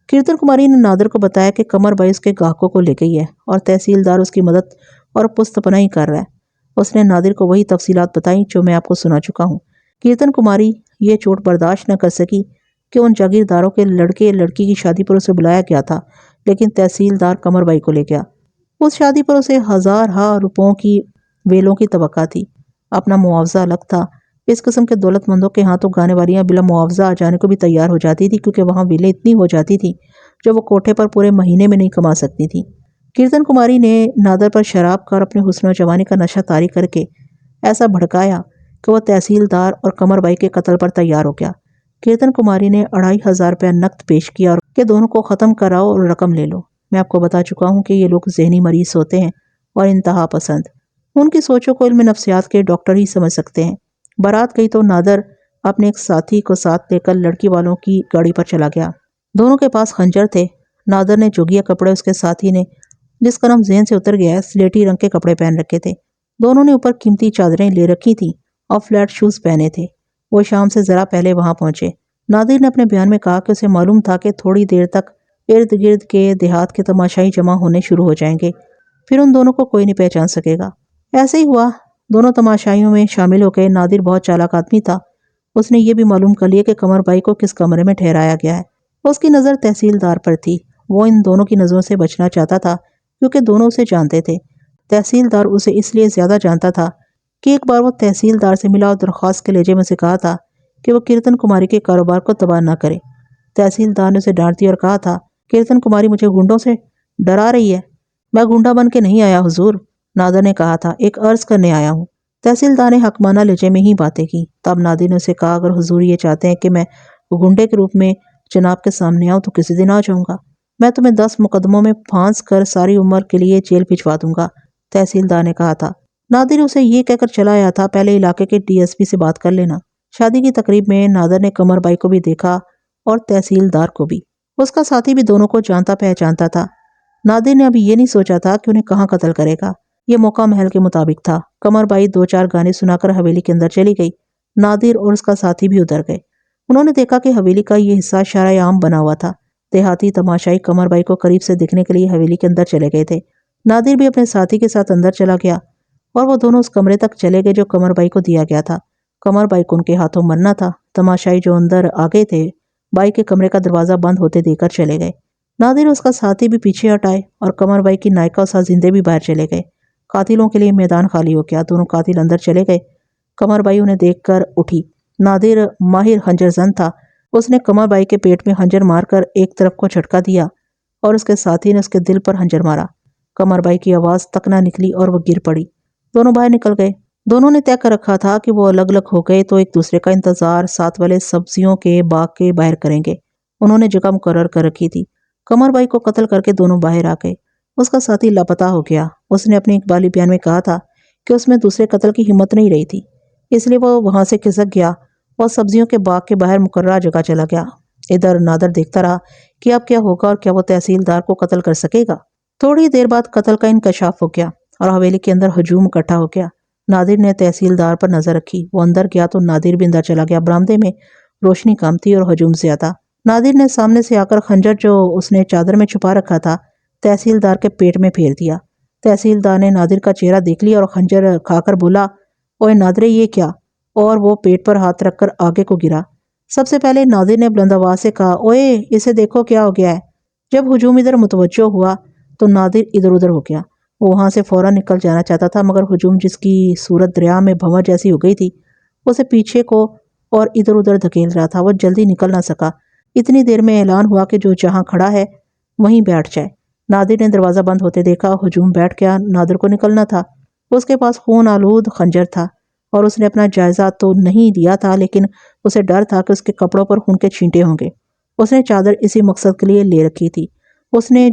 کیرتن کماری نے نادر کو بتایا کہ قمر بائی اس کے گاہکوں کو لے گئی ہے اور تحصیلدار اس کی مدد اور پست پناہی کر رہا ہے۔ اس نے نادر کو وہی تفصیلات بتائیں جو میں آپ کو سنا چکا ہوں۔ کیرتن کماری یہ چوٹ برداشت نہ کر سکی کہ ان جاگیرداروں کے لڑکے لڑکی کی شادی پر اسے بلایا گیا تھا، لیکن تحصیلدار قمر بائی کو لے گیا۔ اس شادی پر اسے ہزارہا روپوں کی ویلوں کی توقع تھی۔ اپنا معاوضہ الگ تھا۔ اس قسم کے دولت مندوں کے ہاں تو گانے والیاں بلا معاوضہ آ جانے کو بھی تیار ہو جاتی تھی، کیونکہ وہاں ویلیں اتنی ہو جاتی تھیں جو وہ کوٹھے پر پورے مہینے میں نہیں کما سکتی تھیں۔ کیرتن کماری نے نادر پر شراب کا اور اپنے حسن و جوانی کا نشہ طاری کر کے ایسا بھڑکایا کہ وہ تحصیلدار اور قمر بائی کے قتل پر تیار ہو گیا۔ کیرتن کماری نے 2500 روپیہ نقد پیش کیا اور کہ دونوں کو ختم کراؤ اور رقم لے لو۔ میں آپ کو بتا چکا ہوں کہ یہ لوگ ذہنی مریض ہوتے ہیں اور انتہا پسند۔ ان کی سوچوں کو علم نفسیات کے ڈاکٹر ہی سمجھ سکتے ہیں۔ بارات گئی تو نادر اپنے ایک ساتھی کو ساتھ لے کر لڑکی والوں کی گاڑی پر چلا گیا۔ دونوں کے پاس خنجر تھے۔ نادر نے جوگیا کپڑے، اس کے ساتھی نے، جس کا نام ذہن سے اتر گیا ہے، سلیٹی رنگ کے کپڑے پہن رکھے تھے۔ دونوں نے اوپر قیمتی چادریں لے رکھی تھیں اور فلیٹ شوز پہنے تھے۔ وہ شام سے ذرا پہلے وہاں پہنچے۔ نادر نے اپنے بیان میں کہا کہ اسے معلوم تھا کہ تھوڑی دیر تک ارد گرد کے دیہات کے تماشائی جمع ہونے شروع ہو جائیں گے، پھر ان دونوں کو کوئی نہیں پہچان سکے گا۔ ایسے ہی ہوا۔ دونوں تماشائیوں میں شامل ہو گئے۔ نادر بہت چالاک آدمی تھا۔ اس نے یہ بھی معلوم کر لیا کہ قمر بائی کو کس کمرے میں ٹھہرایا گیا ہے۔ اس کی نظر تحصیلدار پر تھی۔ وہ ان دونوں کی نظروں سے بچنا چاہتا تھا کیونکہ دونوں اسے جانتے تھے۔ تحصیلدار اسے اس لیے زیادہ جانتا تھا کہ ایک بار وہ تحصیلدار سے ملا اور درخواست کے لہجے میں سے کہا تھا کہ وہ کیرتن کماری کے کاروبار کو تباہ نہ کرے۔ تحصیلدار نے اسے ڈانٹ دیا اور کہا تھا، کیرتن کماری مجھے گنڈوں سے ڈرا رہی ہے۔ میں گنڈا بن کے نہیں آیا حضور، نادر نے کہا تھا، ایک عرض کرنے آیا ہوں۔ تحصیلدار نے حکمانہ لہجے میں ہی باتیں کی۔ تب نادر نے اسے کہا، اگر حضور یہ چاہتے ہیں کہ میں گنڈے کے روپ میں جناب کے سامنے آؤں تو کسی دن آ جاؤں گا۔ میں تمہیں 10 مقدموں میں پھانس کر ساری عمر کے لیے جیل بھجوا دوں گا، تحصیلدار نے کہا تھا۔ نادر اسے یہ کہہ کر چلا آیا تھا، پہلے علاقے کے ڈی ایس پی سے بات کر لینا۔ شادی کی تقریب میں نادر نے قمر بائی کو بھی دیکھا اور تحصیلدار کو بھی۔ اس کا ساتھی بھی دونوں کو جانتا پہچانتا تھا۔ نادر نے ابھی یہ نہیں سوچا تھا کہ انہیں کہاں قتل کرے گا۔ یہ موقع محل کے مطابق تھا۔ قمر بائی 2-4 گانے سنا کر حویلی کے اندر چلی گئی۔ نادر اور اس کا ساتھی بھی ادھر گئے۔ انہوں نے دیکھا کہ حویلی کا یہ حصہ شارع عام بنا ہوا تھا۔ دیہاتی تماشائی قمر بائی کو قریب سے دیکھنے کے لیے حویلی کے اندر چلے گئے تھے۔ نادر بھی اپنے ساتھی کے ساتھ اندر چلا گیا اور وہ دونوں اس کمرے تک چلے گئے جو قمر بائی کو دیا گیا تھا۔ قمر بائی کو ان کے ہاتھوں مرنا تھا۔ تماشائی جو اندر آ گئے تھے بائی کے کمرے کا دروازہ بند ہوتے دے کر چلے گئے۔ نادر اور اس کا ساتھی بھی پیچھے ہٹ آئے اور قمر بائی کی نائکا اور ساتھ زندے بھی باہر چلے گئے۔ قاتلوں کے لیے میدان خالی ہو گیا۔ دونوں قاتل اندر چلے گئے۔ قمر بائی انہیں دیکھ کر اٹھی۔ نادر ماہر خنجر زن تھا۔ اس نے قمر بائی کے پیٹ میں خنجر مار کر ایک طرف کو جھٹکا دیا اور اس کے ساتھی نے اس کے دل پر خنجر مارا۔ قمر بائی کی آواز تک نہ نکلی اور وہ گر پڑی۔ دونوں باہر نکل گئے۔ دونوں نے طے کر رکھا تھا کہ وہ الگ الگ ہو گئے تو ایک دوسرے کا انتظار ساتھ والے سبزیوں کے باغ کے باہر کریں گے۔ انہوں نے جگہ مقرر کر رکھی تھی۔ قمر بائی کو قتل کر کے دونوں باہر آ گئے۔ اس کا ساتھی لاپتہ ہو گیا۔ اس نے اپنے اقبالی بیان میں کہا تھا کہ اس میں دوسرے قتل کی ہمت نہیں رہی تھی، اس لیے وہ وہاں سے کھسک گیا اور سبزیوں کے باغ کے باہر مقررہ جگہ چلا گیا۔ ادھر نادر دیکھتا رہا کہ اب کیا ہوگا اور کیا وہ تحصیلدار کو قتل کر سکے گا۔ تھوڑی دیر بعد قتل کا انکشاف ہو گیا اور حویلی کے اندر ہجوم اکٹھا ہو گیا۔ نادر نے تحصیلدار پر نظر رکھی۔ وہ اندر گیا تو نادر بھی اندر چلا گیا۔ برآمدے میں روشنی کم تھی اور ہجوم زیادہ۔ نادر نے سامنے سے آ کر خنجر جو اس نے چادر میں چھپا رکھا تھا تحصیلدار کے پیٹ میں پھیر دیا۔ تحصیلدار نے نادر کا چہرہ دیکھ لیا اور خنجر کھا کر بولا، اوئے نادرے یہ کیا؟ اور وہ پیٹ پر ہاتھ رکھ کر آگے کو گرا۔ سب سے پہلے نادر نے بلند آواز سے کہا، اوئے اسے دیکھو کیا ہو گیا ہے۔ جب ہجوم ادھر متوجہ ہوا تو نادر ادھر ادھر ہو گیا۔ وہ وہاں سے فوراً نکل جانا چاہتا تھا، مگر ہجوم جس کی صورت دریا میں بھنور جیسی ہو گئی تھی اسے پیچھے کو اور ادھر ادھر دھکیل رہا تھا۔ وہ جلدی نکل نہ سکا۔ اتنی دیر میں اعلان ہوا کہ جو جہاں کھڑا ہے وہیں بیٹھ جائے۔ نادر نے دروازہ بند ہوتے دیکھا۔ ہجوم بیٹھ گیا۔ نادر کو نکلنا تھا۔ اس کے پاس خون آلود خنجر تھا اور اس نے اپنا جائزہ تو نہیں دیا تھا، لیکن اسے ڈر تھا کہ اس کے کپڑوں پر خون کے چھینٹے ہوں گے۔ اس نے چادر اسی مقصد کے لیے لے رکھی تھی۔ اس نے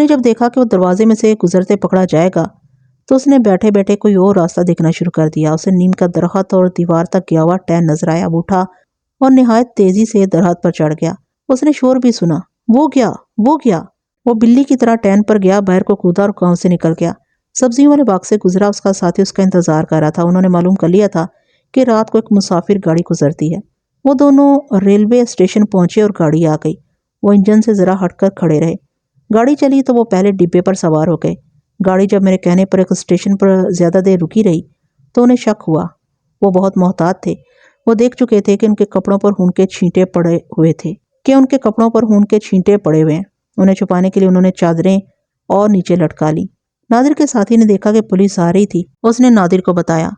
جب دیکھا کہ وہ دروازے میں سے گزرتے پکڑا جائے گا تو اس نے بیٹھے بیٹھے کوئی اور راستہ دیکھنا شروع کر دیا۔ اسے نیم کا درخت اور دیوار تک گیا ہوا ٹہن نظر آیا۔ وہ اٹھا اور نہایت تیزی سے درخت پر چڑھ گیا۔ اس نے شور بھی سنا، وہ گیا۔ وہ بلی کی طرح ٹہن پر گیا، باہر کو کودا اور گاؤں سے نکل گیا۔ سبزیوں والے باغ سے گزرا۔ اس کا ساتھی اس کا انتظار کر رہا تھا۔ انہوں نے معلوم کر لیا تھا کہ رات کو ایک مسافر گاڑی گزرتی ہے۔ وہ دونوں ریلوے اسٹیشن پہنچے اور گاڑی آ گئی۔ وہ انجن سے ذرا ہٹ کر کھڑے رہے۔ گاڑی چلی تو وہ پہلے ڈبے پر سوار ہو گئے۔ گاڑی جب میرے کہنے پر ایک اسٹیشن پر زیادہ دیر رکی رہی تو انہیں شک ہوا۔ وہ بہت محتاط تھے۔ وہ دیکھ چکے تھے کہ ان کے کپڑوں پر خون کے چھینٹے پڑے ہوئے تھے انہیں چھپانے کے لیے انہوں نے چادریں اور نیچے لٹکا لی۔ نادر کے ساتھی نے دیکھا کہ پولیس آ رہی تھی۔ اس نے نادر کو بتایا۔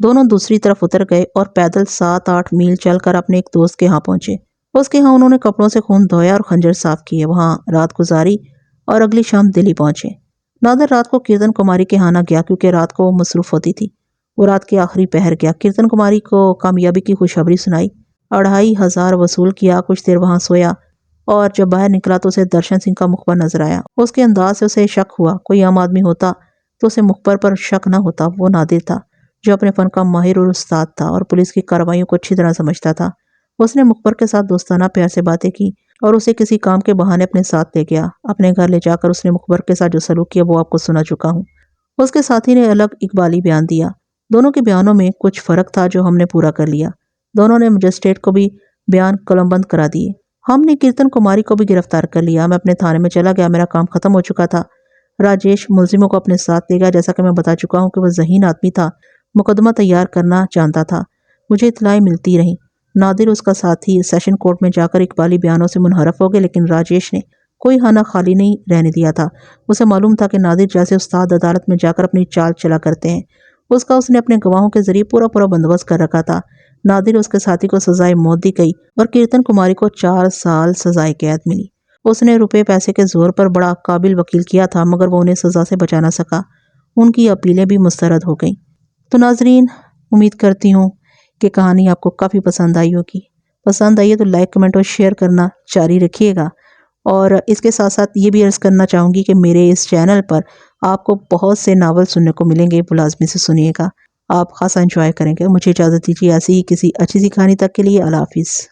دونوں دوسری طرف اتر گئے اور پیدل 7-8 میل چل کر اپنے ایک دوست کے ہاں پہنچے۔ اس کے ہاں انہوں نے کپڑوں سے خون دھویا اور خنجر صاف کیے، وہاں رات گزاری اور اگلی شام دلی پہنچے۔ نادر رات کو کیرتن کماری کے ہاں نہ گیا کیونکہ رات کو وہ مصروف ہوتی تھی۔ وہ رات کے آخری پہر گیا، کیرتن کماری کو کامیابی کی خوشخبری سنائی، 2500 وصول کیا، کچھ دیر وہاں سویا اور جب باہر نکلا تو اسے درشن سنگھ کا مخبر نظر آیا۔ اس کے انداز سے اسے شک ہوا، کوئی عام آدمی ہوتا تو اسے مخبر پر شک نہ ہوتا۔ وہ نادر تھا جو اپنے فن کا ماہر اور استاد تھا اور پولیس کی کارروائیوں کو اچھی طرح سمجھتا تھا۔ اس نے مخبر کے ساتھ دوستانہ پیار سے باتیں کی اور اسے کسی کام کے بہانے اپنے ساتھ لے گیا۔ اپنے گھر لے جا کر اس نے مخبر کے ساتھ جو سلوک کیا وہ آپ کو سنا چکا ہوں۔ اس کے ساتھی نے الگ اقبالی بیان دیا۔ دونوں کے بیانوں میں کچھ فرق تھا جو ہم نے پورا کر لیا۔ دونوں نے مجسٹریٹ کو بھی بیان قلم بند کرا دیے۔ ہم نے کیرتن کماری کو بھی گرفتار کر لیا۔ میں اپنے تھانے میں چلا گیا، میرا کام ختم ہو چکا تھا۔ راجیش ملزموں کو اپنے ساتھ لے گیا، جیسا کہ میں بتا چکا ہوں کہ وہ ذہین آدمی تھا، مقدمہ تیار کرنا جانتا تھا۔ مجھے اطلاعیں ملتی رہیں۔ نادر اس کا ساتھی سیشن کورٹ میں جا کر اقبالی بیانوں سے منحرف ہو گئے، لیکن راجیش نے کوئی خانہ خالی نہیں رہنے دیا تھا۔ اسے معلوم تھا کہ نادر جیسے استاد عدالت میں جا کر اپنی چال چلا کرتے ہیں۔ اس نے اپنے گواہوں کے ذریعے پورا بندوبست کر رکھا تھا۔ نادر اس کے ساتھی کو سزائے موت دی گئی اور کیرتن کماری کو 4 سال سزائے قید ملی۔ اس نے روپے پیسے کے زور پر بڑا قابل وکیل کیا تھا، مگر وہ انہیں سزا سے بچا نہ سکا۔ ان کی اپیلیں بھی مسترد ہو گئیں۔ تو ناظرین، امید کرتی ہوں کہ کہانی آپ کو کافی پسند آئی ہوگی۔ پسند آئی ہے تو لائک، کمنٹ اور شیئر کرنا جاری رکھیے گا۔ اور اس کے ساتھ ساتھ یہ بھی عرض کرنا چاہوں گی کہ میرے اس چینل پر آپ کو بہت سے ناول سننے کو ملیں گے، وہ لازمی سے سنیے گا، آپ خاصا انجوائے کریں گے۔ مجھے اجازت دیجیے ایسی ہی کسی اچھی سی کہانی تک کے لیے۔ اللہ حافظ۔